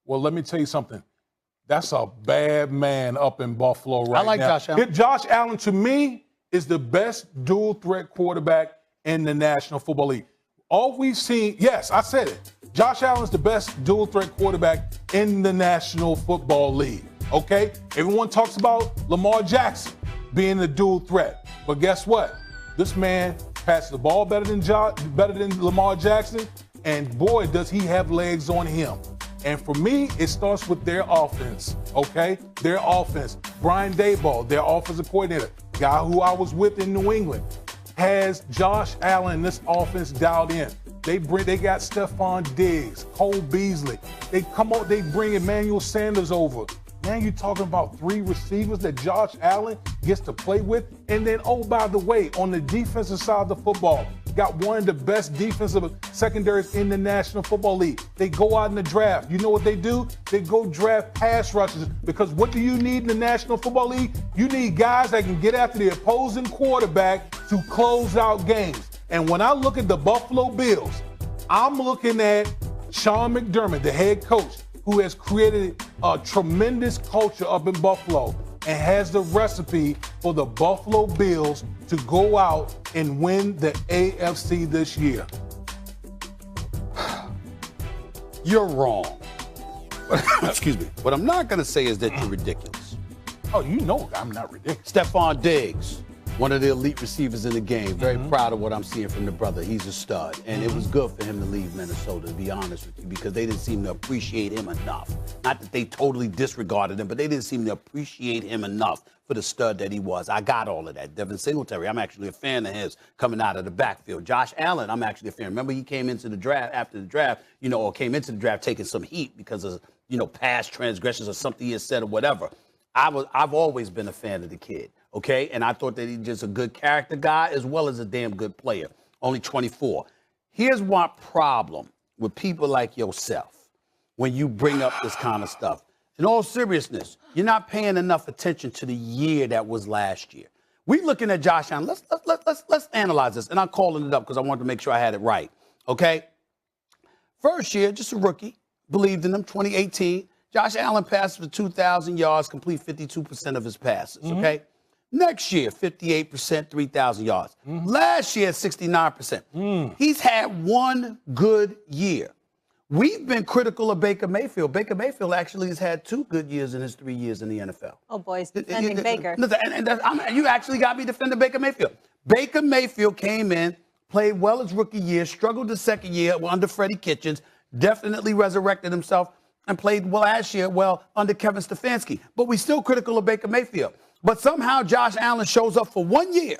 Well, let me tell you something. That's a bad man up in Buffalo right now. I like Josh Allen. Josh Allen, to me, is the best dual-threat quarterback in the National Football League. All we've seen, yes, I said it. Josh Allen's the best dual-threat quarterback in the National Football League, okay? Everyone talks about Lamar Jackson being a dual threat. But guess what? This man passes the ball better than Lamar Jackson, and boy, does he have legs on him. And for me, it starts with their offense, okay? Their offense. Brian Daboll, their offensive coordinator, guy who I was with in New England, has Josh Allen, this offense dialed in. They got Stephon Diggs, Cole Beasley. They bring Emmanuel Sanders over. Now you're talking about 3 receivers that Josh Allen gets to play with. And then, oh, by the way, on the defensive side of the football, got one of the best defensive secondaries in the National Football League. They go out in the draft. You know what they do? They go draft pass rushers, because what do you need in the National Football League? You need guys that can get after the opposing quarterback to close out games. And when I look at the Buffalo Bills, I'm looking at Sean McDermott, the head coach, who has created a tremendous culture up in Buffalo and has the recipe for the Buffalo Bills to go out and win the AFC this year. You're wrong. Excuse me. What I'm not going to say is that you're ridiculous. Oh, you know I'm not ridiculous. Stephon Diggs, one of the elite receivers in the game. Very proud of what I'm seeing from the brother. He's a stud. And it was good for him to leave Minnesota, to be honest with you, because they didn't seem to appreciate him enough. Not that they totally disregarded him, but they didn't seem to appreciate him enough for the stud that he was. I got all of that. Devin Singletary, I'm actually a fan of his coming out of the backfield. Josh Allen, I'm actually a fan. Remember, he came into the draft, after the draft, or came into the draft taking some heat because of, past transgressions or something he had said or whatever. I've always been a fan of the kid. Okay, and I thought that he's just a good character guy as well as a damn good player. Only 24. Here's my problem with people like yourself when you bring up this kind of stuff. In all seriousness, you're not paying enough attention to the year that was last year. We're looking at Josh Allen. Let's analyze this, and I'm calling it up because I wanted to make sure I had it right. Okay, first year, just a rookie. Believed in him. 2018, Josh Allen passed for 2,000 yards, complete 52% of his passes. Okay. Next year, 58%, 3,000 yards. Last year, 69%. He's had one good year. We've been critical of Baker Mayfield. Baker Mayfield actually has had 2 good years in his 3 years in the NFL. Oh, boys, defending Baker. You actually got me defending Baker Mayfield. Baker Mayfield came in, played well his rookie year, struggled the second year under Freddie Kitchens, definitely resurrected himself, and played well last year under Kevin Stefanski. But we're still critical of Baker Mayfield. But somehow Josh Allen shows up for 1 year.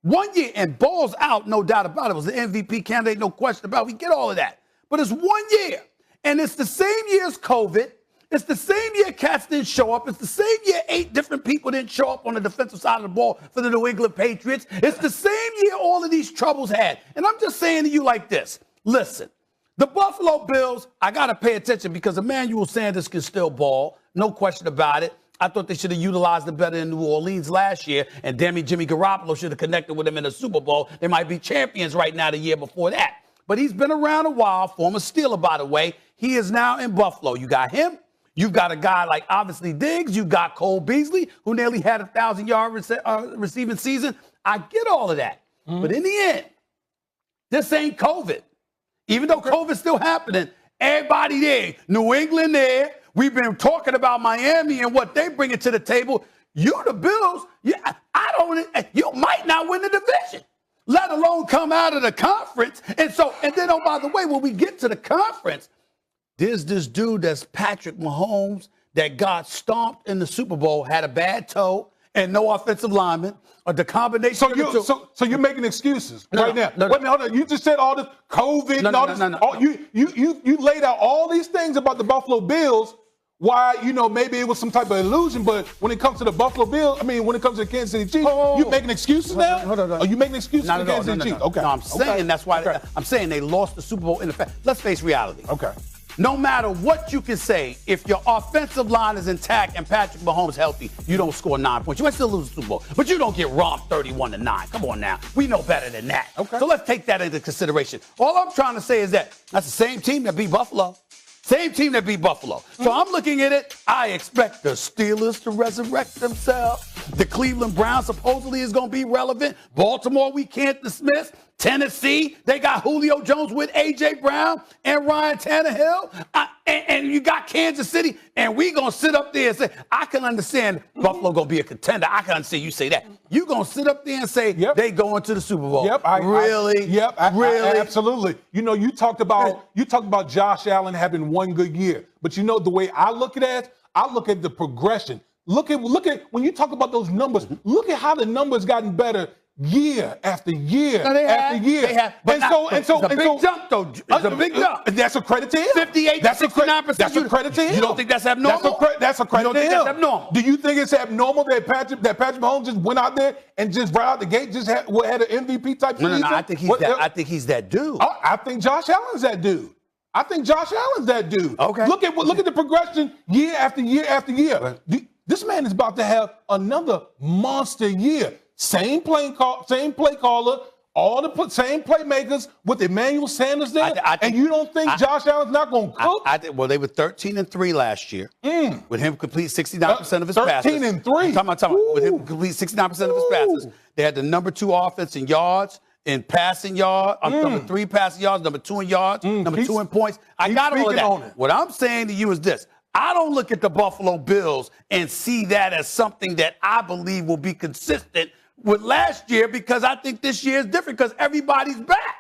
1 year and balls out, no doubt about it. Was the MVP candidate, no question about it. We get all of that. But it's 1 year. And it's the same year as COVID. It's the same year cats didn't show up. It's the same year 8 different people didn't show up on the defensive side of the ball for the New England Patriots. It's the same year all of these troubles had. And I'm just saying to you like this. Listen, the Buffalo Bills, I got to pay attention because Emmanuel Sanders can still ball. No question about it. I thought they should have utilized it better in New Orleans last year, and Jimmy Garoppolo should have connected with him in the Super Bowl. They might be champions right now the year before that. But he's been around a while, former Steeler, by the way. He is now in Buffalo. You got him. You've got a guy like obviously Diggs. You got Cole Beasley, who nearly had a 1,000-yard receiving season. I get all of that. But in the end, this ain't COVID. Even though COVID's still happening, everybody there, New England there, we've been talking about Miami and what they bring to the table. You, the Bills, you might not win the division, let alone come out of the conference. And then, oh, by the way, when we get to the conference, there's this dude that's Patrick Mahomes that got stomped in the Super Bowl, had a bad toe, and no offensive lineman. Or the combination. So you're making excuses right now. Wait a minute, hold on. You just said all this COVID and all this. No. You laid out all these things about the Buffalo Bills. Why, maybe it was some type of illusion, but when it comes to the Buffalo Bills, when it comes to the Kansas City Chiefs, you making excuses now? Hold on. Are you making excuses for the Kansas City Chiefs? Okay. No, I'm saying that's why I'm saying they lost the Super Bowl in effect. Let's face reality. Okay. No matter what you can say, if your offensive line is intact and Patrick Mahomes healthy, you don't score 9 points. You might still lose the Super Bowl, but you don't get romped 31-9. Come on now. We know better than that. Okay. So let's take that into consideration. All I'm trying to say is that's the same team that beat Buffalo. Same team that beat Buffalo. So I'm looking at it. I expect the Steelers to resurrect themselves. The Cleveland Browns supposedly is going to be relevant. Baltimore, we can't dismiss. Tennessee, they got Julio Jones with A.J. Brown and Ryan Tannehill. And you got Kansas City. And we going to sit up there and say, I can understand Buffalo going to be a contender. I can understand you say that. You going to sit up there and say they going to the Super Bowl. Really? Absolutely. You talked about Josh Allen having one good year. But the way I look at it, I look at the progression. Look at when you talk about those numbers, look at how the numbers gotten better year after year after year. They have, it's a big jump, though. It's a big jump. That's a credit to him. 58 to 69%. That's a credit to him. You don't think that's abnormal? That's a credit to him. That's abnormal? Do you think it's abnormal that Patrick Mahomes just went out there and just right out the gate just had an MVP type season? No. I think he's that dude. I think Josh Allen's that dude. Okay. Look at the progression year after year after year. Right. This man is about to have another monster year. Same play caller, all the same playmakers with Emmanuel Sanders there. And you don't think Josh Allen's not going to cook? Well, they were 13-3 last year. With him complete 69% of his passes. 13-3. I'm talking about with him complete 69% of his passes. They had the number 2 offense in yards, in passing yards, number 3 passing yards, number 2 in yards, number 2 in points. I got all of that. What I'm saying to you is this. I don't look at the Buffalo Bills and see that as something that I believe will be consistent with last year, because I think this year is different because everybody's back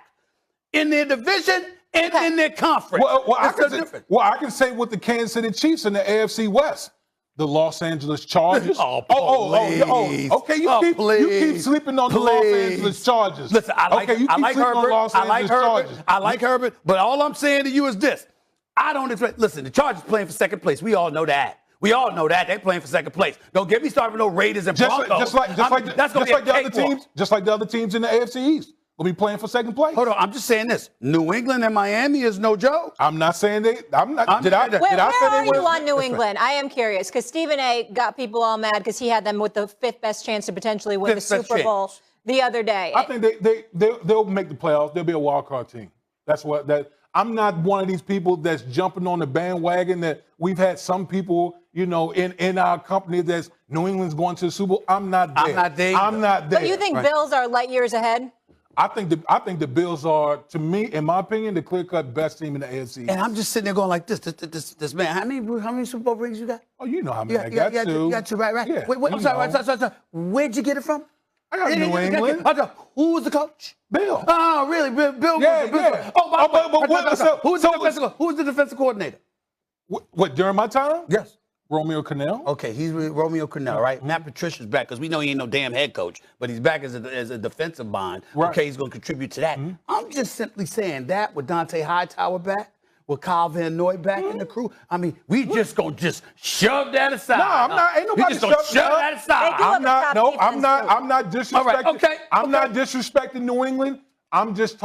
in their division and in their conference. I can say with the Kansas City Chiefs in the AFC West, the Los Angeles Chargers. Okay, you keep sleeping on the Los Angeles Chargers. Listen, I like Herbert, but all I'm saying to you is this. I don't expect. Listen, the Chargers playing for second place. We all know that. They're playing for second place. Don't get me started with no Raiders and Broncos. Just like the other teams in the AFC East will be playing for second place. Hold on, I'm just saying this: New England and Miami is no joke. I'm not saying they. I'm not. Where are you on New England? I am curious because Stephen A. got people all mad because he had them with the 5th best chance to potentially win the Super Bowl the other day. I think they'll make the playoffs. They'll be a wild card team. That's what that. I'm not one of these people that's jumping on the bandwagon that we've had some people, in our company that's New England's going to the Super Bowl. I'm not there. I'm not there. But you think Bills are light years ahead? I think the Bills are, to me, in my opinion, the clear-cut best team in the AFC. And I'm just sitting there going like this man. How many Super Bowl rings you got? Oh, you know how many I got. You got 2, right? Yeah, I'm sorry. Where'd you get it from? I got New England. Who was the coach? Bill. Oh, really? Bill. Yeah. Who's the defensive coordinator? What, during my time? Yes. Romeo Crennel. Okay, he's with Romeo Crennel, right? Mm-hmm. Matt Patricia's back because we know he ain't no damn head coach, but he's back as a defensive mind. Right. Okay, he's going to contribute to that. Mm-hmm. I'm just simply saying that with Dante Hightower back, with Kyle Van Noy back in the crew. I mean, we just going to shove that aside. No, I'm not. Ain't nobody shove that aside. I'm not disrespecting. All right, okay. I'm not disrespecting New England. I'm just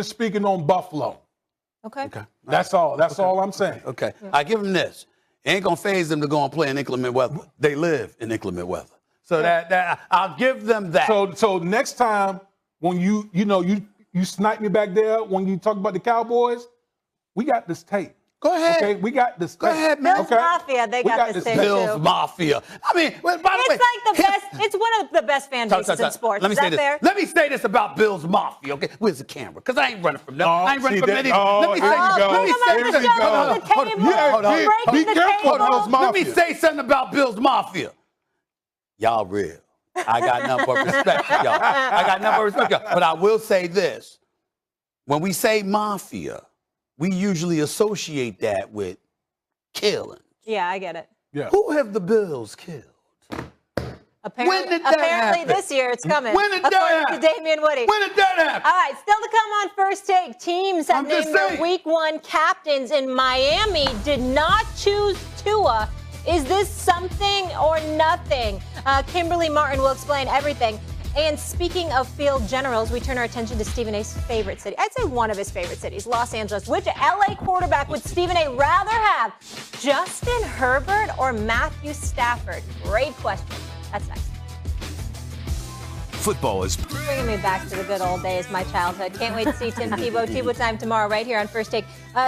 speaking on Buffalo. Okay. That's all. That's all I'm saying. Okay. I give them this. It ain't gonna faze them to go and play in inclement weather. They live in inclement weather. So that I'll give them that. So next time when you snipe me back there when you talk about the Cowboys, we got this tape. Go ahead. Okay, we got this. Go ahead, man. Bills Mafia, they got this thing Bills too. Mafia. I mean, by the way, It's like the best. It's one of the best fan bases in sports. Let me Is say that this. fair? Let me say this about Bills Mafia. Okay, where's the camera? Because I ain't running from them. I ain't running from anything. Let me say here we go. Let me Put say them on this. the show, on the table. Hold on. Be Breaking the careful, table. Bills Mafia. Let me say something about Bills Mafia. Y'all real. I got nothing but respect for y'all. I got nothing but respect for y'all. But I will say this. When we say mafia, we usually associate that with killing. Yeah, I get it. Yeah. Who have the Bills killed? When did that Apparently happen? this year it's coming. When did that according to happen? Damian Woody. When did that happen? All right, still to come on First Take. Teams have I'm just named their saying. Week 1 captains in Miami did not choose Tua. Is this something or nothing? Kimberly Martin will explain everything. And speaking of field generals, we turn our attention to Stephen A's favorite city. I'd say one of his favorite cities, Los Angeles. Which LA quarterback would Stephen A rather have? Justin Herbert or Matthew Stafford? Great question. That's next. Football is Bringing me back to the good old days, my childhood. Can't wait to see Tim Tebow. Tebow time tomorrow right here on First Take.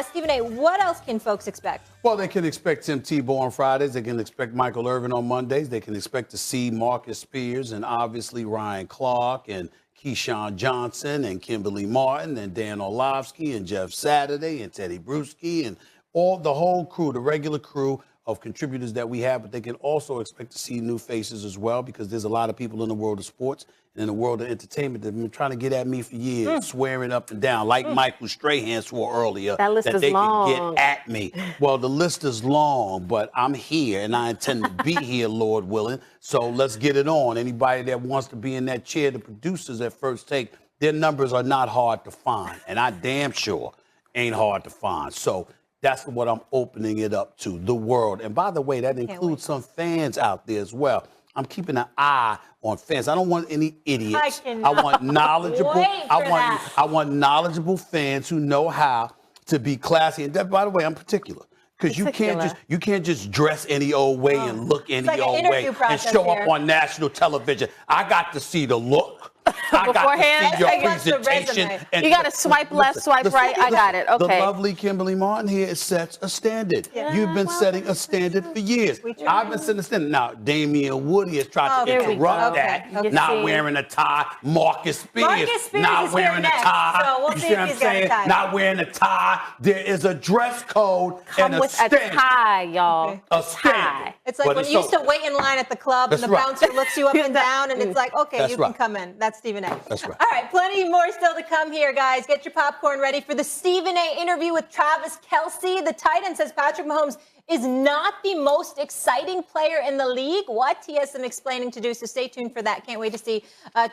Stephen A., what else can folks expect? Well, they can expect Tim Tebow on Fridays. They can expect Michael Irvin on Mondays. They can expect to see Marcus Spears and obviously Ryan Clark and Keyshawn Johnson and Kimberly Martin and Dan Orlovsky and Jeff Saturday and Teddy Bruschi and all the whole crew, the regular crew of contributors that we have. But they can also expect to see new faces as well, because there's a lot of people in the world of sports and in the world of entertainment that have been trying to get at me for years, swearing up and down, like Michael Strahan swore earlier That list is they long. can get at me. Well, the list is long, but I'm here and I intend to be here, Lord willing. So let's get it on. Anybody that wants to be in that chair, the producers at First Take, their numbers are not hard to find, and I damn sure ain't hard to find. So that's what I'm opening it up to, the world. And by the way, that includes some fans out there as well. I'm keeping an eye on fans. I don't want any idiots. I want knowledgeable. I want knowledgeable fans who know how to be classy. And that, by the way, I'm particular. Because you can't just dress any old way and look any old way and show up on national television. I got to see the look. I got to see your presentation. And you got to swipe left, swipe right. I got it. Okay. The lovely Kimberly Martin here sets a standard. Yeah. You've been setting a standard for years. I've been setting a standard. Now, Damian Woody has tried to interrupt that. Not wearing a tie. Marcus Spears not wearing a tie. So we'll you see see if what I'm he's got a saying? tie. Not wearing a tie. There is a dress code Come and a with standard. a tie, y'all. Okay. A standard. It's like when you used to wait in line at the club and the bouncer looks you up and down and it's like, okay, you can come in. That's Stephen A. That's right. All right, plenty more still to come here, guys. Get your popcorn ready for the Stephen A. interview with Travis Kelce. The tight end says Patrick Mahomes is not the most exciting player in the league. What? He has some explaining to do, so stay tuned for that. Can't wait to see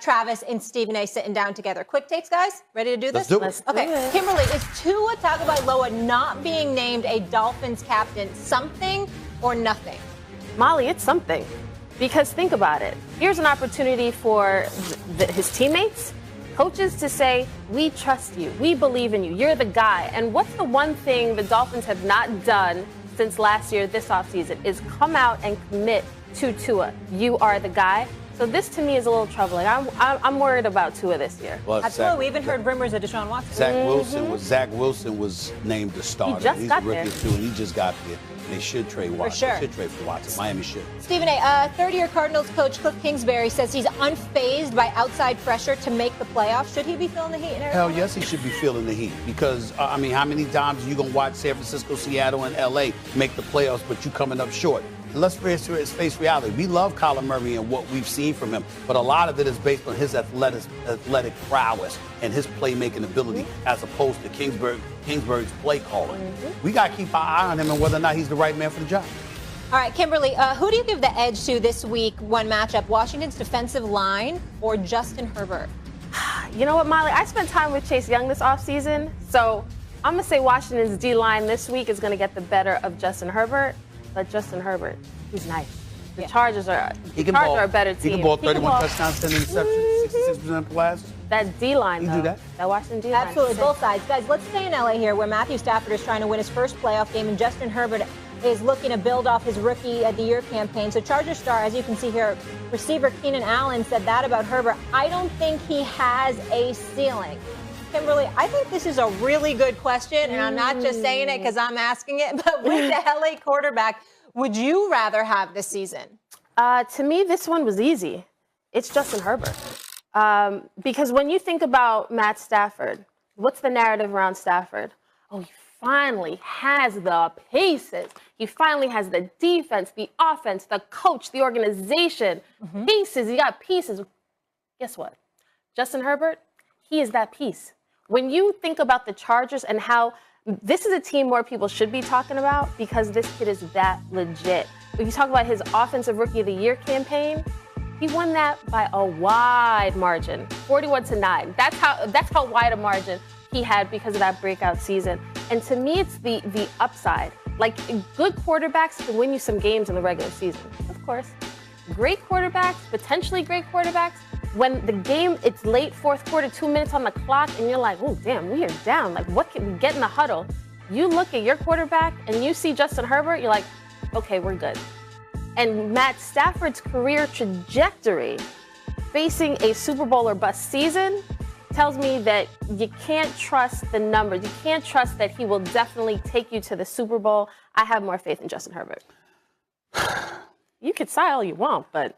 Travis and Stephen A. sitting down together. Quick takes, guys? Ready to do this? Let's do it. Okay, Kimberly, is Tua Tagovailoa not being named a Dolphins captain something or nothing? Molly, it's something. Because think about it. Here's an opportunity for his teammates, coaches to say, we trust you. We believe in you. You're the guy. And what's the one thing the Dolphins have not done since last year, this offseason, is come out and commit to Tua. You are the guy. So this to me is a little troubling. I'm worried about Tua this year. Well, Absolutely. We even heard rumors of Deshaun Watson. Zach Wilson was named the starter. He's a rookie too, and he just got there. They should trade Watson. For sure. They should trade for Watson. Miami should. Stephen A., third-year Cardinals coach Cliff Kingsbury says he's unfazed by outside pressure to make the playoffs. Should he be feeling the heat in Arizona? Hell yes, he should be feeling the heat. Because, I mean, how many times are you going to watch San Francisco, Seattle, and L.A. make the playoffs, but you coming up short? And let's face reality. We love Kyler Murray and what we've seen from him, but a lot of it is based on his athletic prowess and his playmaking ability as opposed to Kingsbury's play calling. We got to keep our eye on him and whether or not he's the right man for the job. All right, Kimberly, who do you give the edge to this week, one matchup, Washington's defensive line or Justin Herbert? You know what, Molly? I spent time with Chase Young this offseason, so I'm going to say Washington's D-line this week is going to get the better of Justin Herbert. But Justin Herbert, he's nice. The Chargers are a better team. He can ball 31 touchdowns, 10 interceptions, 66% of passes. That D-line, though. Do that. That Washington D-line. Absolutely, both sides. Guys, let's stay in LA here where Matthew Stafford is trying to win his first playoff game and Justin Herbert is looking to build off his Rookie of the Year campaign. So Charger star, as you can see here, receiver Keenan Allen said that about Herbert. I don't think he has a ceiling. Kimberly, I think this is a really good question, and I'm not just saying it because I'm asking it, but with the LA quarterback, would you rather have this season? To me, this one was easy. It's Justin Herbert. Because when you think about Matt Stafford, what's the narrative around Stafford? Oh, he finally has the pieces. He finally has the defense, the offense, the coach, the organization. Pieces. He got pieces. Guess what? Justin Herbert, he is that piece. When you think about the Chargers and how this is a team more people should be talking about because this kid is that legit. When you talk about his Offensive Rookie of the Year campaign, he won that by a wide margin, 41-9. That's how wide a margin he had because of that breakout season. And to me, it's the upside. Like, good quarterbacks can win you some games in the regular season, of course. Great quarterbacks, potentially great quarterbacks, when the game, it's late fourth quarter, 2 minutes on the clock, and you're like, oh, damn, we are down. Like, what can we get in the huddle? You look at your quarterback and you see Justin Herbert, you're like, okay, we're good. And Matt Stafford's career trajectory, facing a Super Bowl or bust season, tells me that you can't trust the numbers. You can't trust that he will definitely take you to the Super Bowl. I have more faith in Justin Herbert. You could sigh all you want, but...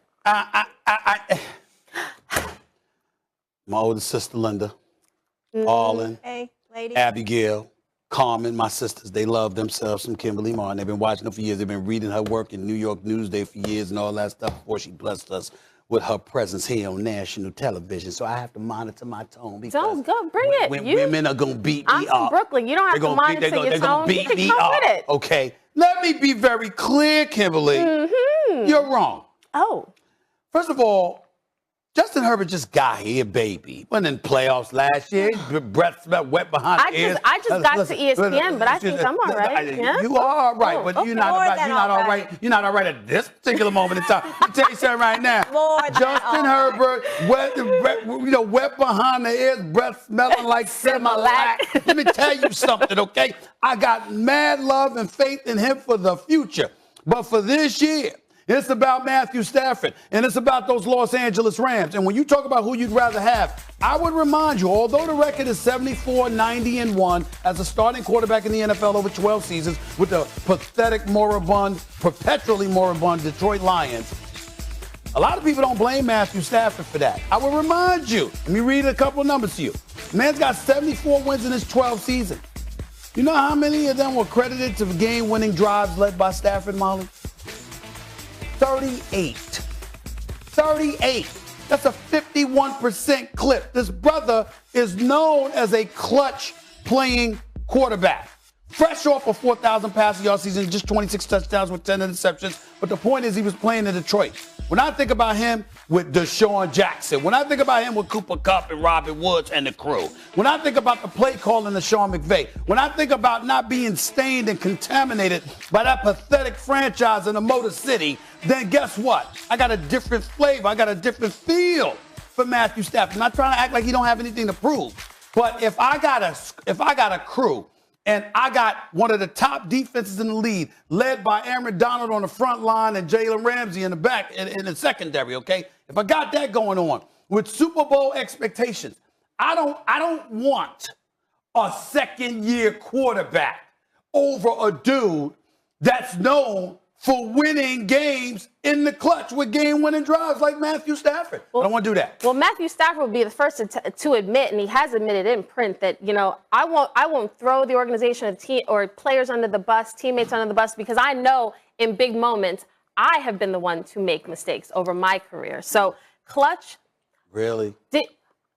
My older sister, Linda, Arlen, Hey, lady. Abigail, Carmen, my sisters, they love themselves some Kimberly Martin. They've been watching her for years. They've been reading her work in New York Newsday for years and all that stuff before she blessed us with her presence here on national television. So I have to monitor my tone because Don't go, bring it. women are going to beat me I'm up. from Brooklyn. You don't have to monitor your They're tone. going to You beat can me come up. with it. Okay, let me be very clear, Kimberly. You're wrong. Oh. First of all, Justin Herbert just got here, baby. Went in playoffs last year. Breath smelled wet behind the ears. I just got to ESPN, but I think I'm all right. Yeah? You are all right, but okay. you're not all right. You're not all right at this particular moment in time. Let me tell you something right now. Justin Herbert, wet behind the ears, breath smelling like Similac. Let me tell you something, okay? I got mad love and faith in him for the future. But for this year, it's about Matthew Stafford, and it's about those Los Angeles Rams. And when you talk about who you'd rather have, I would remind you, although the record is 74-90-1 as a starting quarterback in the NFL over 12 seasons with the pathetic, perpetually moribund Detroit Lions, a lot of people don't blame Matthew Stafford for that. I will remind you, let me read a couple of numbers to you. Man's got 74 wins in his 12 season. You know how many of them were credited to game-winning drives led by Stafford, Molly? 38. 38. That's a 51% clip. This brother is known as a clutch playing quarterback. Fresh off a 4,000 passing yard season, just 26 touchdowns with 10 interceptions. But the point is he was playing in Detroit. When I think about him with Deshaun Jackson, when I think about him with Cooper Kupp and Robert Woods and the crew, when I think about the play calling of Sean McVay, when I think about not being stained and contaminated by that pathetic franchise in the Motor City, then guess what? I got a different flavor. I got a different feel for Matthew Stafford. I'm not trying to act like he don't have anything to prove. But if I got a crew and I got one of the top defenses in the league, led by Aaron Donald on the front line and Jalen Ramsey in the back, in the secondary, okay? If I got that going on with Super Bowl expectations, I don't want a second-year quarterback over a dude that's known for winning games in the clutch with game-winning drives like Matthew Stafford. I don't want to do that. Well, Matthew Stafford will be the first to admit, and he has admitted in print, that, I won't throw the organization or players under the bus, teammates under the bus, because I know in big moments I have been the one to make mistakes over my career. So clutch. Really?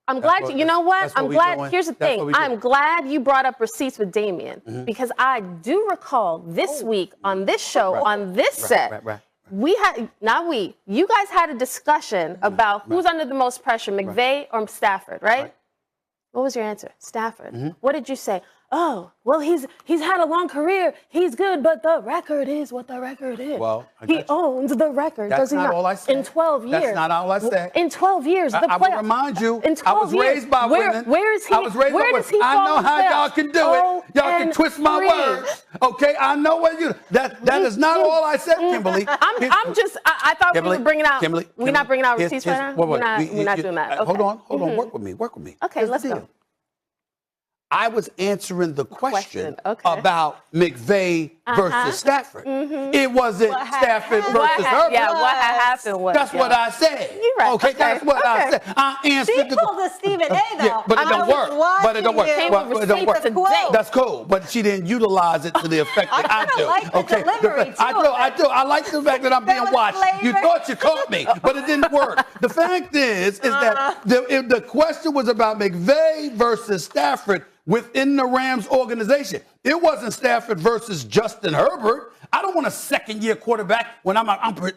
I'm glad you know what? I'm glad. Here's the thing. I'm glad you brought up receipts with Damien because I do recall this week on this show, on this set, you guys had a discussion about who's under the most pressure, McVay or Stafford, right? What was your answer? Stafford. What did you say? Oh, well, he's had a long career. He's good, but the record is what the record is. Well, he owns the record. That's not all I said. In 12 years. That's not all I said. In 12 years. I will remind you, in 12 I was raised by women. Where is he? I was raised by women. I know how y'all can do it. Y'all can twist my words. Okay, I know what you. That is not all I said, Kimberly. I thought Kimberly, we were bringing out. Kimberly, we're not bringing out receipts right now. We're not doing that. Okay. Hold on. Work with me. Okay, let's go. I was answering the question Okay. about McVay versus Stafford. It wasn't Stafford versus Herbert. Yeah, what happened was. That's what I said. You're right. Okay, that's what I said. I answered She pulled a Stephen A. though. Yeah, but it don't work. But it don't work. Well, it don't work. Today. That's cool, but she didn't utilize it to the effect that I do. like the delivery, too. I do. I like the fact that I'm being was watched. You flavor. thought you caught me, but it didn't work. The fact is that the question was about McVay versus Stafford within the Rams organization. It wasn't Stafford versus Justin Herbert. I don't want a second-year quarterback when I'm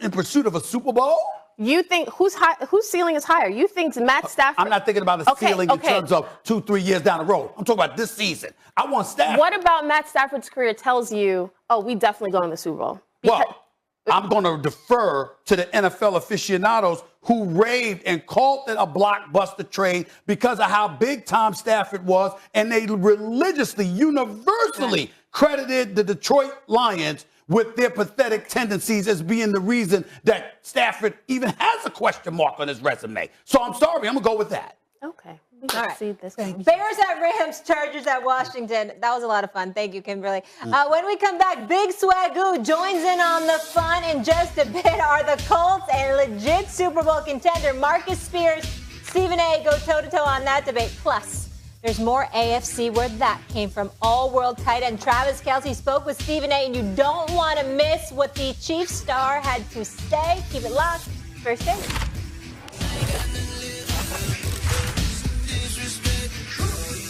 in pursuit of a Super Bowl. You think whose ceiling is higher? You think Matt Stafford? I'm not thinking about a ceiling in terms of 2-3 years down the road. I'm talking about this season. I want Stafford. What about Matt Stafford's career tells you, oh, we definitely go in the Super Bowl? Well, I'm going to defer to the NFL aficionados who raved and called it a blockbuster trade because of how big Tom Stafford was, and they religiously, universally credited the Detroit Lions with their pathetic tendencies as being the reason that Stafford even has a question mark on his resume. So I'm sorry, I'm going to go with that. Okay. We can see this. Bears at Rams, Chargers at Washington. That was a lot of fun. Thank you, Kimberly. When we come back, Big Swagoo joins in on the fun in just a bit. Are the Colts a legit Super Bowl contender? Marcus Spears, Stephen A. go toe-to-toe on that debate. Plus, there's more AFC where that came from. All-world tight end Travis Kelce spoke with Stephen A., and you don't want to miss what the Chiefs star had to say. Keep it locked. First Take.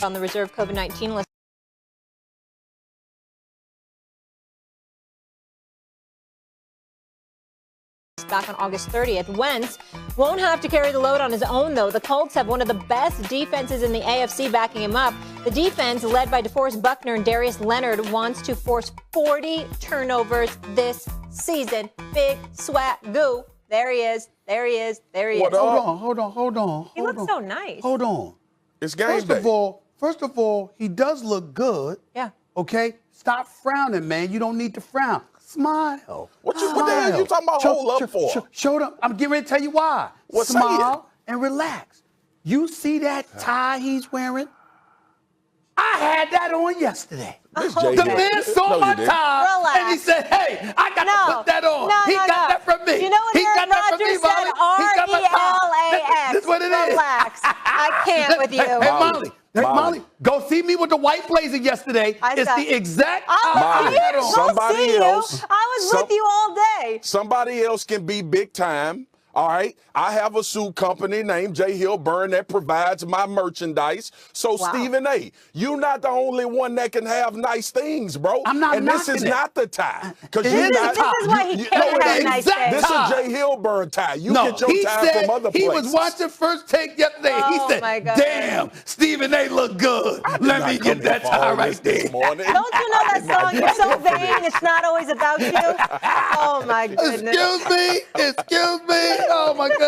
On the reserve COVID-19 list. Back on August 30th. Wentz won't have to carry the load on his own, though. The Colts have one of the best defenses in the AFC backing him up. The defense, led by DeForest Buckner and Darius Leonard, wants to force 40 turnovers this season. Big Swagoo. There he is. There he is. There he is. Hold on. He looks so nice. Hold on. It's game day. First of all, he does look good. Yeah. Okay? Stop frowning, man. You don't need to frown. Smile. What the hell you talking about hold up for? Show them. I'm getting ready to tell you why. Well, say Smile and relax. You see that tie he's wearing? I had that on yesterday. The man saw my tie and he said, hey, I got to put that on. He got that from me. You know what Aaron Rodgers said? R-E-L-A-X. That's what it is. Relax. I can't with you. Hey, Molly, go see me with the white blazer yesterday. It's the exact I was with you all day. Somebody else can be big time. All right. I have a suit company named J. Hill Burn that provides my merchandise. So, Stephen A., you're not the only one that can have nice things, bro. I'm not And this is not the tie. Because This is why he can't have nice things. This is a J. Hill Burn tie. You get your tie from other places. He was watching First Take yesterday. He said, damn, Stephen A. look good. Let me get that tie right there. Don't you know that song? You're so vain. It's not always about you. Oh, my goodness. Excuse me. Oh, my goodness.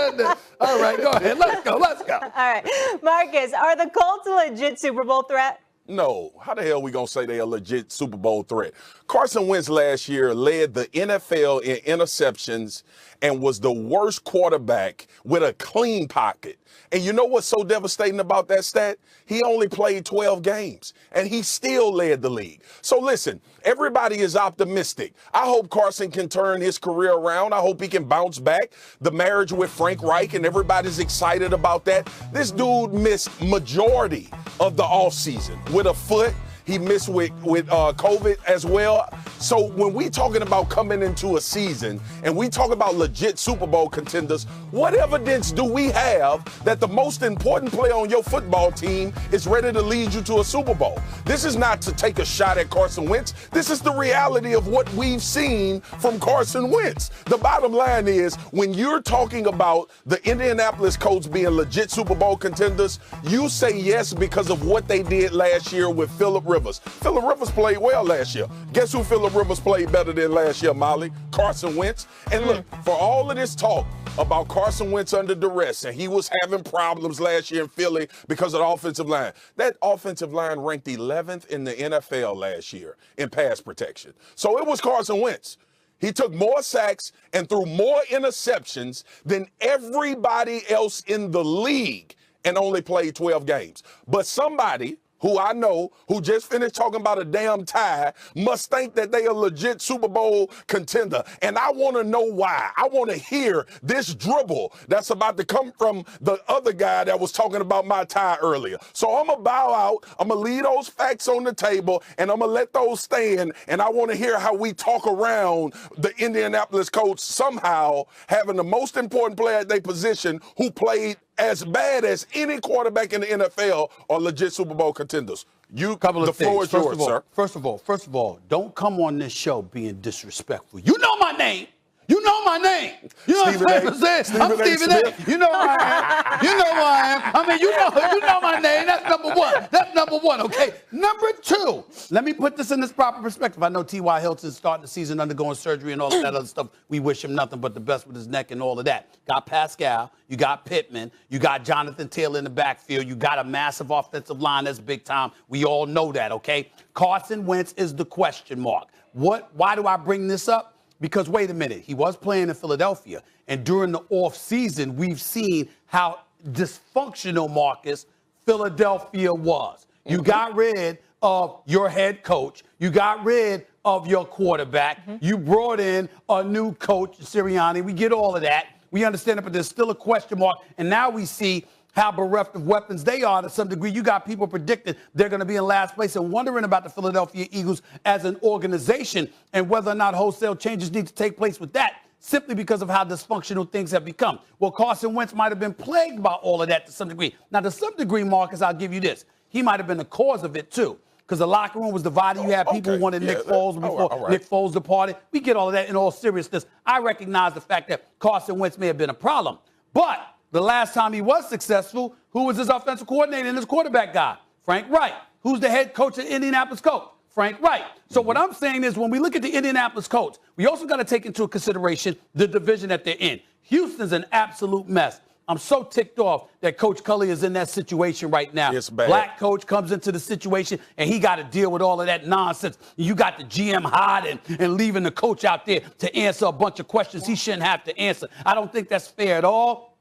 All right, go ahead. Let's go. All right. Marcus, are the Colts a legit Super Bowl threat? No. How the hell are we going to say they're a legit Super Bowl threat? Carson Wentz last year led the NFL in interceptions and was the worst quarterback with a clean pocket. And you know what's so devastating about that stat? He only played 12 games, and he still led the league. So listen, everybody is optimistic. I hope Carson can turn his career around. I hope he can bounce back. The marriage with Frank Reich, and everybody's excited about that. This dude missed majority of the offseason with a foot. He missed with COVID as well. So when we talking about coming into a season and we talk about legit Super Bowl contenders, what evidence do we have that the most important player on your football team is ready to lead you to a Super Bowl? This is not to take a shot at Carson Wentz. This is the reality of what we've seen from Carson Wentz. The bottom line is when you're talking about the Indianapolis Colts being legit Super Bowl contenders, you say yes because of what they did last year with Phillip Rivers. Phillip Rivers played well last year. Guess who Phillip Rivers played better than last year, Molly? Carson Wentz. And look, for all of this talk about Carson Wentz under duress, and he was having problems last year in Philly because of the offensive line. That offensive line ranked 11th in the NFL last year in pass protection. So it was Carson Wentz. He took more sacks and threw more interceptions than everybody else in the league and only played 12 games. But somebody who I know, who just finished talking about a damn tie, must think that they a legit Super Bowl contender. And I want to know why. I want to hear this dribble that's about to come from the other guy that was talking about my tie earlier. So I'm going to bow out. I'm going to leave those facts on the table, and I'm going to let those stand. And I want to hear how we talk around the Indianapolis Colts somehow having the most important player at their position who played as bad as any quarterback in the NFL are legit Super Bowl contenders. The floor is yours, sir. First of all, don't come on this show being disrespectful. You know my name. You know my name. You know what I'm saying? I'm Stephen A. You know who I am. You know who I am. I mean, you know my name. That's number one. That's number one, okay? Number two, let me put this in this proper perspective. I know T.Y. Hilton's starting the season undergoing surgery and all of that other stuff. We wish him nothing but the best with his neck and all of that. Got Pascal. You got Pittman. You got Jonathan Taylor in the backfield. You got a massive offensive line that's big time. We all know that, okay? Carson Wentz is the question mark. Why do I bring this up? Because wait a minute, he was playing in Philadelphia, and during the offseason, we've seen how dysfunctional, Marcus, Philadelphia was. You got rid of your head coach. You got rid of your quarterback. You brought in a new coach, Sirianni. We get all of that. We understand it, but there's still a question mark. And now we see how bereft of weapons they are to some degree. You got people predicting they're going to be in last place and wondering about the Philadelphia Eagles as an organization and whether or not wholesale changes need to take place with that, simply because of how dysfunctional things have become. Well, Carson Wentz might have been plagued by all of that to some degree. Now, to some degree, Marcus, I'll give you this. He might have been the cause of it, too, because the locker room was divided. You had people who wanted Nick Foles before Nick Foles departed. We get all of that in all seriousness. I recognize the fact that Carson Wentz may have been a problem, but the last time he was successful, who was his offensive coordinator and his quarterback guy? Frank Reich. Who's the head coach of Indianapolis Colts? Frank Reich. So what I'm saying is when we look at the Indianapolis Colts, we also got to take into consideration the division that they're in. Houston's an absolute mess. I'm so ticked off that Coach Cully is in that situation right now. It's bad. Black coach comes into the situation, and he got to deal with all of that nonsense. You got the GM hiding and leaving the coach out there to answer a bunch of questions he shouldn't have to answer. I don't think that's fair at all.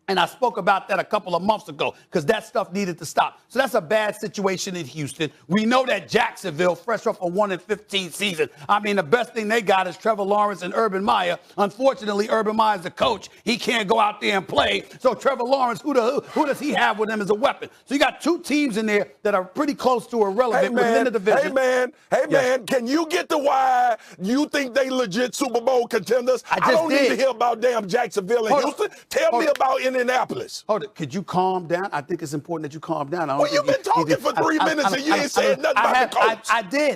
And I spoke about that a couple of months ago because that stuff needed to stop. So that's a bad situation in Houston. We know that Jacksonville, fresh off a 1-15 season, I mean, the best thing they got is Trevor Lawrence and Urban Meyer. Unfortunately, Urban Meyer's the coach. He can't go out there and play. So Trevor Lawrence, who does he have with him as a weapon? So you got two teams in there that are pretty close to irrelevant within the division. Hey, man, can you get to why you think they legit Super Bowl contenders? I don't need to hear about damn Jacksonville and Houston. Tell me about Indianapolis. Hold it. Could you calm down? I think it's important that you calm down. Well, you've been talking for 3 minutes and you ain't said nothing about the Colts.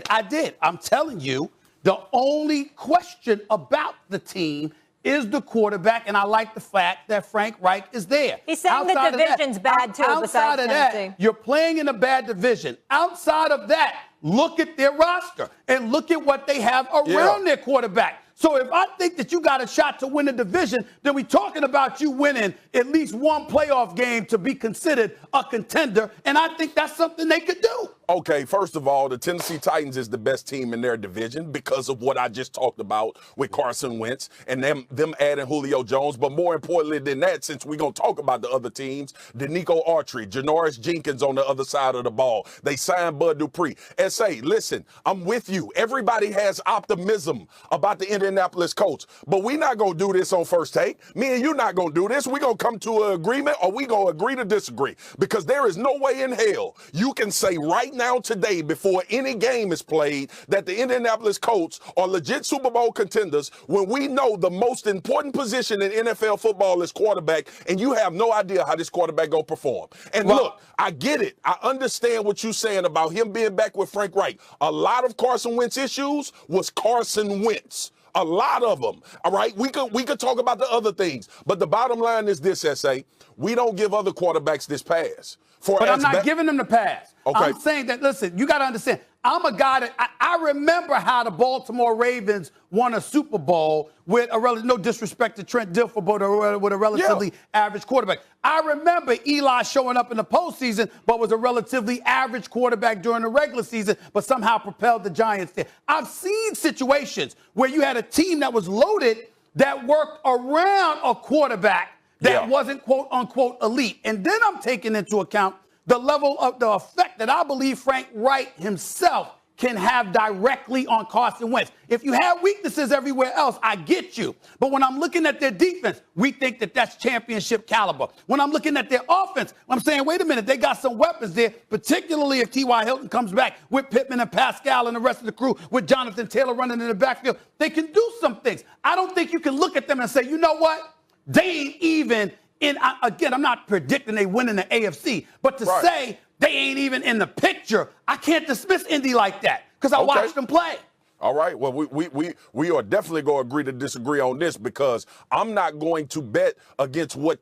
I did. I'm telling you, the only question about the team is the quarterback, and I like the fact that Frank Reich is there. He's saying the division's bad, too, Outside of that, Tennessee. you're playing in a bad division. Outside of that, look at their roster and look at what they have around their quarterback. So if I think that you got a shot to win the division, then we're talking about you winning at least one playoff game to be considered a contender, and I think that's something they could do. Okay, first of all, the Tennessee Titans is the best team in their division because of what I just talked about with Carson Wentz and them adding Julio Jones. But more importantly than that, since we're going to talk about the other teams, Danico Autry, Janoris Jenkins on the other side of the ball. They signed Bud Dupree. S.A., listen, I'm with you. Everybody has optimism about the Indianapolis Colts, but we're not going to do this on First Take. Me and you not going to do this. We're going to come to an agreement, or we going to agree to disagree, because there is no way in hell you can say right now today before any game is played that the Indianapolis Colts are legit Super Bowl contenders when we know the most important position in NFL football is quarterback, and you have no idea how this quarterback gonna perform. And look, I get it. I understand what you're saying about him being back with Frank Reich. A lot of Carson Wentz issues was Carson Wentz. A lot of them. All right. We could talk about the other things, but the bottom line is this, S.A. We don't give other quarterbacks this pass. But I'm not giving them the pass. Okay. I'm saying that, listen, you got to understand, I'm a guy that I remember how the Baltimore Ravens won a Super Bowl with no disrespect to Trent Dilfer, but with a relatively average quarterback. I remember Eli showing up in the postseason, but was a relatively average quarterback during the regular season, but somehow propelled the Giants there. I've seen situations where you had a team that was loaded that worked around a quarterback that wasn't quote unquote elite. And then I'm taking into account the level of the effect that I believe Frank Wright himself can have directly on Carson Wentz. If you have weaknesses everywhere else, I get you. But when I'm looking at their defense, we think that that's championship caliber. When I'm looking at their offense, I'm saying, wait a minute, they got some weapons there, particularly if T.Y. Hilton comes back with Pittman and Pascal and the rest of the crew, with Jonathan Taylor running in the backfield. They can do some things. I don't think you can look at them and say, you know what? They ain't even in, again, I'm not predicting they win in the AFC, but to say they ain't even in the picture, I can't dismiss Indy like that because I watched them play. All right. Well, we are definitely going to agree to disagree on this because I'm not going to bet against what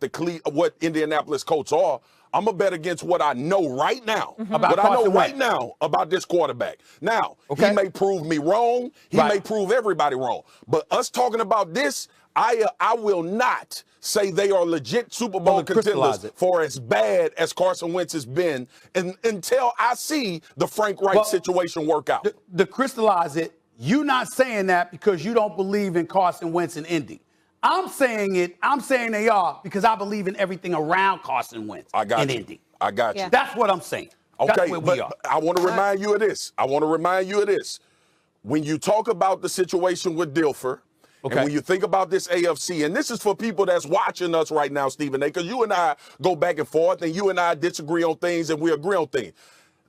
Indianapolis Colts are. I'm going to bet against what I know right now. What I know right now about this quarterback. Now, he may prove me wrong. He may prove everybody wrong. But us talking about this, I will not say they are legit Super Bowl contenders for as bad as Carson Wentz has been until I see the Frank Wright situation work out. To crystallize it, you not saying that because you don't believe in Carson Wentz and Indy. I'm saying they are because I believe in everything around Carson Wentz and Indy. I got you. That's what I'm saying. Okay, that's where we are. I want to remind you of this. When you talk about the situation with Dilfer, and when you think about this AFC, and this is for people that's watching us right now, Stephen A., because you and I go back and forth, and you and I disagree on things, and we agree on things.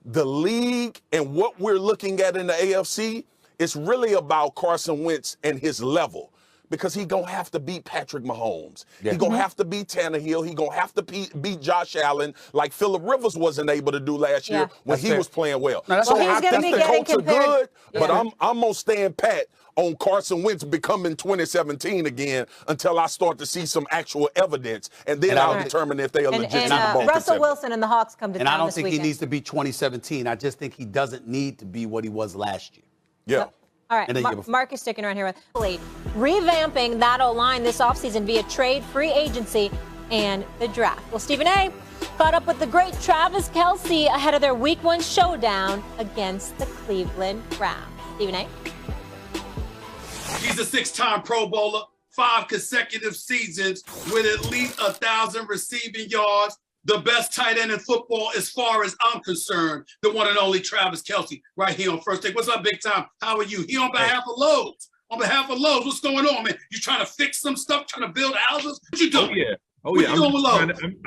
The league and what we're looking at in the AFC is really about Carson Wentz and his level. Because he going to have to beat Patrick Mahomes. Yeah. He going to have to beat Tannehill. He going to have to beat Josh Allen like Phillip Rivers wasn't able to do last year when he was playing well. So I think the Colts are good, but I'm going to stand pat on Carson Wentz becoming 2017 again until I start to see some actual evidence, and then I'll determine if they are legit Super Bowl Russell Wilson and the Hawks come to town this weekend. And I don't think he needs to be 2017. I just think he doesn't need to be what he was last year. Yeah. All right, Mark is sticking around here with revamping that O-line this offseason via trade, free agency, and the draft. Well, Stephen A. caught up with the great Travis Kelce ahead of their Week 1 showdown against the Cleveland Browns. Stephen A. He's a 6-time Pro Bowler, 5 consecutive seasons with at least 1,000 receiving yards. The best tight end in football, as far as I'm concerned, the one and only Travis Kelce, right here on First Take. What's up, Big Time? How are you? He on behalf of Lowe's. On behalf of Lowe's, what's going on, man? You trying to fix some stuff, trying to build houses? What you doing? Oh, yeah.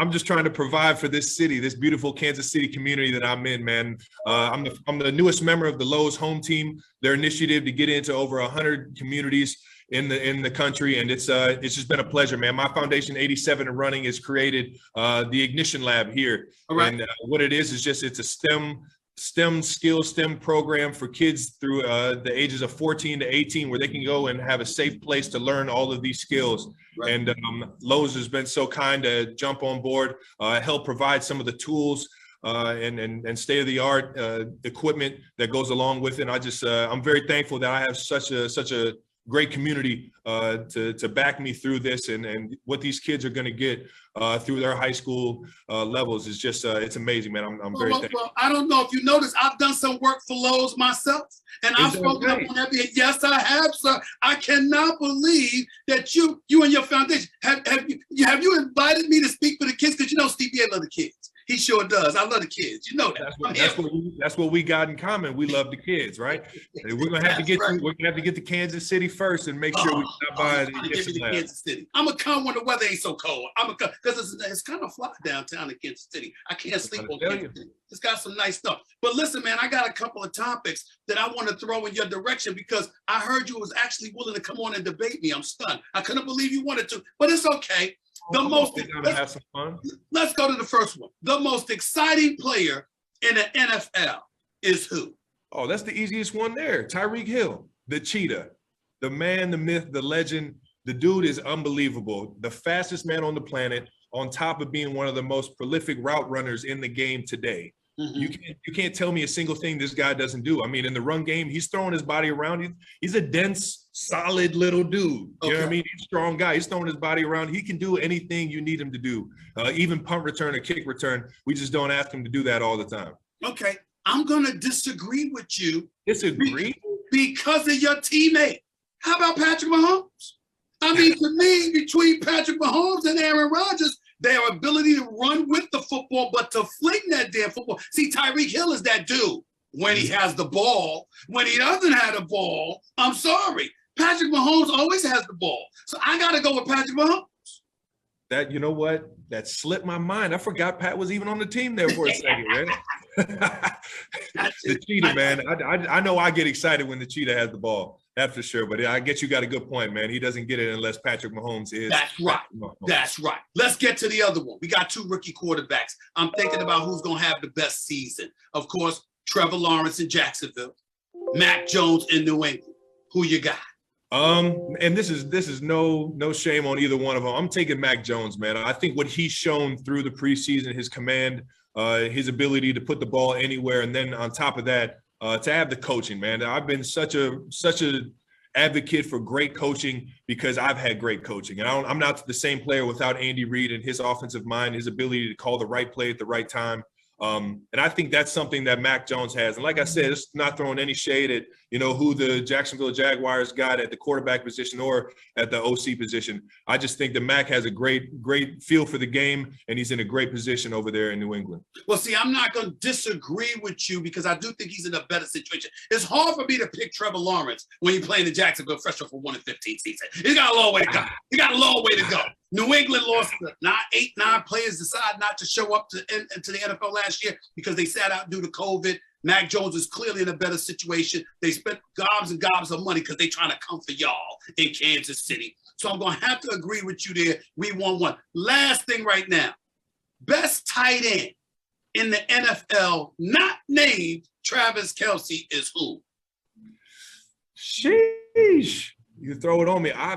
I'm just trying to provide for this city, this beautiful Kansas City community that I'm in, man. I'm the newest member of the Lowe's Home Team, their initiative to get into over 100 communities in the country, and it's just been a pleasure, man. My foundation, 87 and running, has created the Ignition Lab here. And what it is it's a STEM program for kids through the ages of 14 to 18, where they can go and have a safe place to learn all of these skills. And Lowe's has been so kind to jump on board, help provide some of the tools and state-of-the-art equipment that goes along with it. And I'm very thankful that I have such a great community to back me through this, and what these kids are going to get through their high school levels is just it's amazing, man. I'm very thankful. Well, I don't know if you noticed, I've done some work for Lowe's myself, and I've spoken up on that. Yes, I have, sir. I cannot believe that you and your foundation have you invited me to speak for the kids, because you know Stevie A love the kids. He sure does. I love the kids. You know that. That's what we got in common. We love the kids, right? We're gonna have to get to Kansas City first and make sure we stop by Kansas City. I'm gonna come when the weather ain't so cold. I'm gonna come because it's kind of fly downtown in Kansas City. I can't sleep on Kansas City. It's got some nice stuff. But listen, man, I got a couple of topics that I want to throw in your direction, because I heard you was actually willing to come on and debate me. I'm stunned. I couldn't believe you wanted to, but it's okay. Let's go to the first one. The most exciting player in the NFL is who? Oh, that's the easiest one there. Tyreek Hill, the cheetah, the man, the myth, the legend. The dude is unbelievable. The fastest man on the planet, on top of being one of the most prolific route runners in the game today. You can't tell me a single thing this guy doesn't do. I mean, in the run game, he's throwing his body around. He's a dense, solid little dude. You know what I mean? He's a strong guy. He's throwing his body around. He can do anything you need him to do, even punt return or kick return. We just don't ask him to do that all the time. Okay, I'm going to disagree with you. Disagree? Because of your teammate. How about Patrick Mahomes? I mean, to me, between Patrick Mahomes and Aaron Rodgers, their ability to run with the football, but to fling that damn football. See, Tyreek Hill is that dude when he has the ball. When he doesn't have the ball, I'm sorry. Patrick Mahomes always has the ball. So I got to go with Patrick Mahomes. That, you know what? That slipped my mind. I forgot Pat was even on the team there for a second, man. The cheetah, man. I know I get excited when the cheetah has the ball. That's for sure. But I guess you got a good point, man. He doesn't get it unless Patrick Mahomes is. That's right. That's right. Let's get to the other one. We got 2 rookie quarterbacks. I'm thinking about who's going to have the best season. Of course, Trevor Lawrence in Jacksonville, Mac Jones in New England. Who you got? And this is no shame on either one of them. I'm taking Mac Jones, man. I think what he's shown through the preseason, his command, his ability to put the ball anywhere, and then on top of that, to have the coaching, man. I've been such a advocate for great coaching because I've had great coaching, and I'm not the same player without Andy Reid and his offensive mind, his ability to call the right play at the right time. And I think that's something that Mac Jones has. And like I said, it's not throwing any shade at, who the Jacksonville Jaguars got at the quarterback position or at the OC position. I just think that Mac has a great feel for the game, and he's in a great position over there in New England. Well, see, I'm not going to disagree with you because I do think he's in a better situation. It's hard for me to pick Trevor Lawrence when you're playing the Jacksonville fresh off a 1-15 season. He's got a long way to go. New England lost 8-9 players decided not to show up to the NFL last year because they sat out due to COVID. Mac Jones is clearly in a better situation. They spent gobs and gobs of money because they're trying to come for y'all in Kansas City. So I'm going to have to agree with you there. We won one. Last thing right now. Best tight end in the NFL, not named Travis Kelce, is who? Sheesh. You throw it on me. I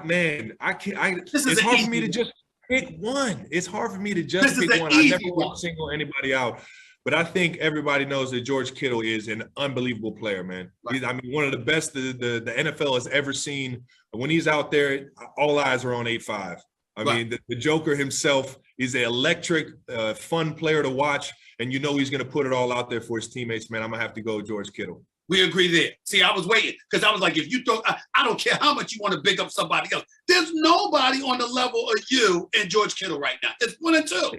can't. It's hard for me to just pick one. It's hard for me to just pick one. I never want to single anybody out. But I think everybody knows that George Kittle is an unbelievable player, man. Right. He's, one of the best the NFL has ever seen. When he's out there, all eyes are on 8-5. I mean, the Joker himself is an electric, fun player to watch, and he's going to put it all out there for his teammates, man. I'm going to have to go George Kittle. We agree there. See, I was waiting because I was like, if you throw, I don't care how much you want to big up somebody else. There's nobody on the level of you and George Kittle right now. It's 1 and 2.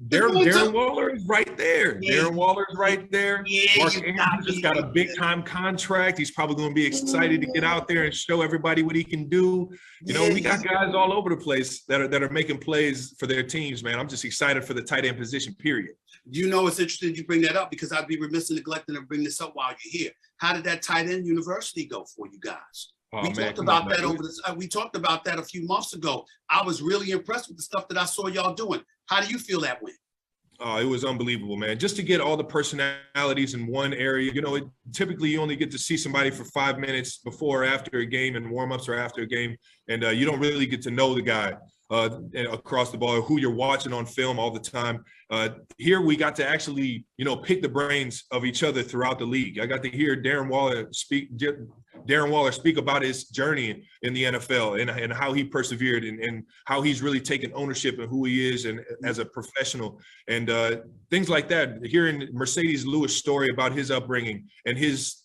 Darren Waller is right there. Yeah. Darren Waller is right there. Yeah, Mark Andrews just got a big-time contract. He's probably going to be excited to get out there and show everybody what he can do. We got guys all over the place that are making plays for their teams, man. I'm just excited for the tight end position, period. It's interesting you bring that up because I'd be remiss in neglecting to bring this up while you're here. How did that tight end university go for you guys? We talked about that a few months ago. I was really impressed with the stuff that I saw y'all doing. How do you feel that went? Oh, it was unbelievable, man. Just to get all the personalities in one area. Typically you only get to see somebody for 5 minutes before or after a game and warm-ups or after a game, and you don't really get to know the guy across the ball or who you're watching on film all the time. Here we got to actually, pick the brains of each other throughout the league. I got to hear Darren Waller speak about his journey in the NFL and how he persevered and how he's really taken ownership of who he is and as a professional and things like that. Hearing Mercedes Lewis' story about his upbringing and his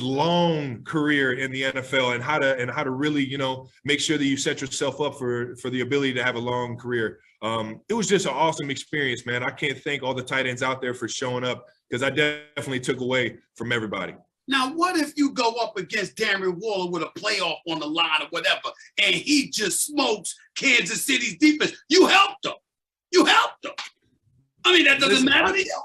long career in the NFL and how to really, make sure that you set yourself up for the ability to have a long career. It was just an awesome experience, man. I can't thank all the tight ends out there for showing up because I definitely took away from everybody. Now, what if you go up against Darren Waller with a playoff on the line or whatever, and he just smokes Kansas City's defense? You helped him. I mean, that doesn't matter to you.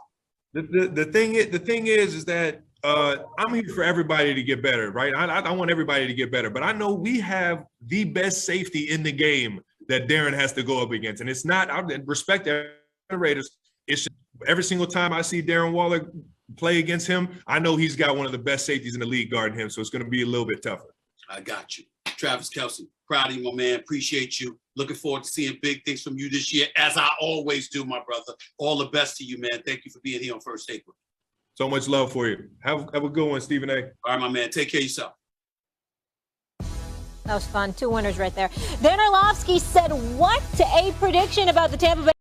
The thing is that I'm here for everybody to get better, right? I want everybody to get better, but I know we have the best safety in the game that Darren has to go up against, and it's not. I respect the Raiders. It's just, every single time I see Darren Waller play against him, I know he's got one of the best safeties in the league guarding him, so it's going to be a little bit tougher. I got you. Travis Kelce, proud of you, my man. Appreciate you. Looking forward to seeing big things from you this year, as I always do, my brother. All the best to you, man. Thank you for being here on First Take with me. So much love for you. Have a good one, Stephen A. All right, my man. Take care of yourself. That was fun. 2 winners right there. Dan Orlovsky said what to a prediction about the Tampa Bay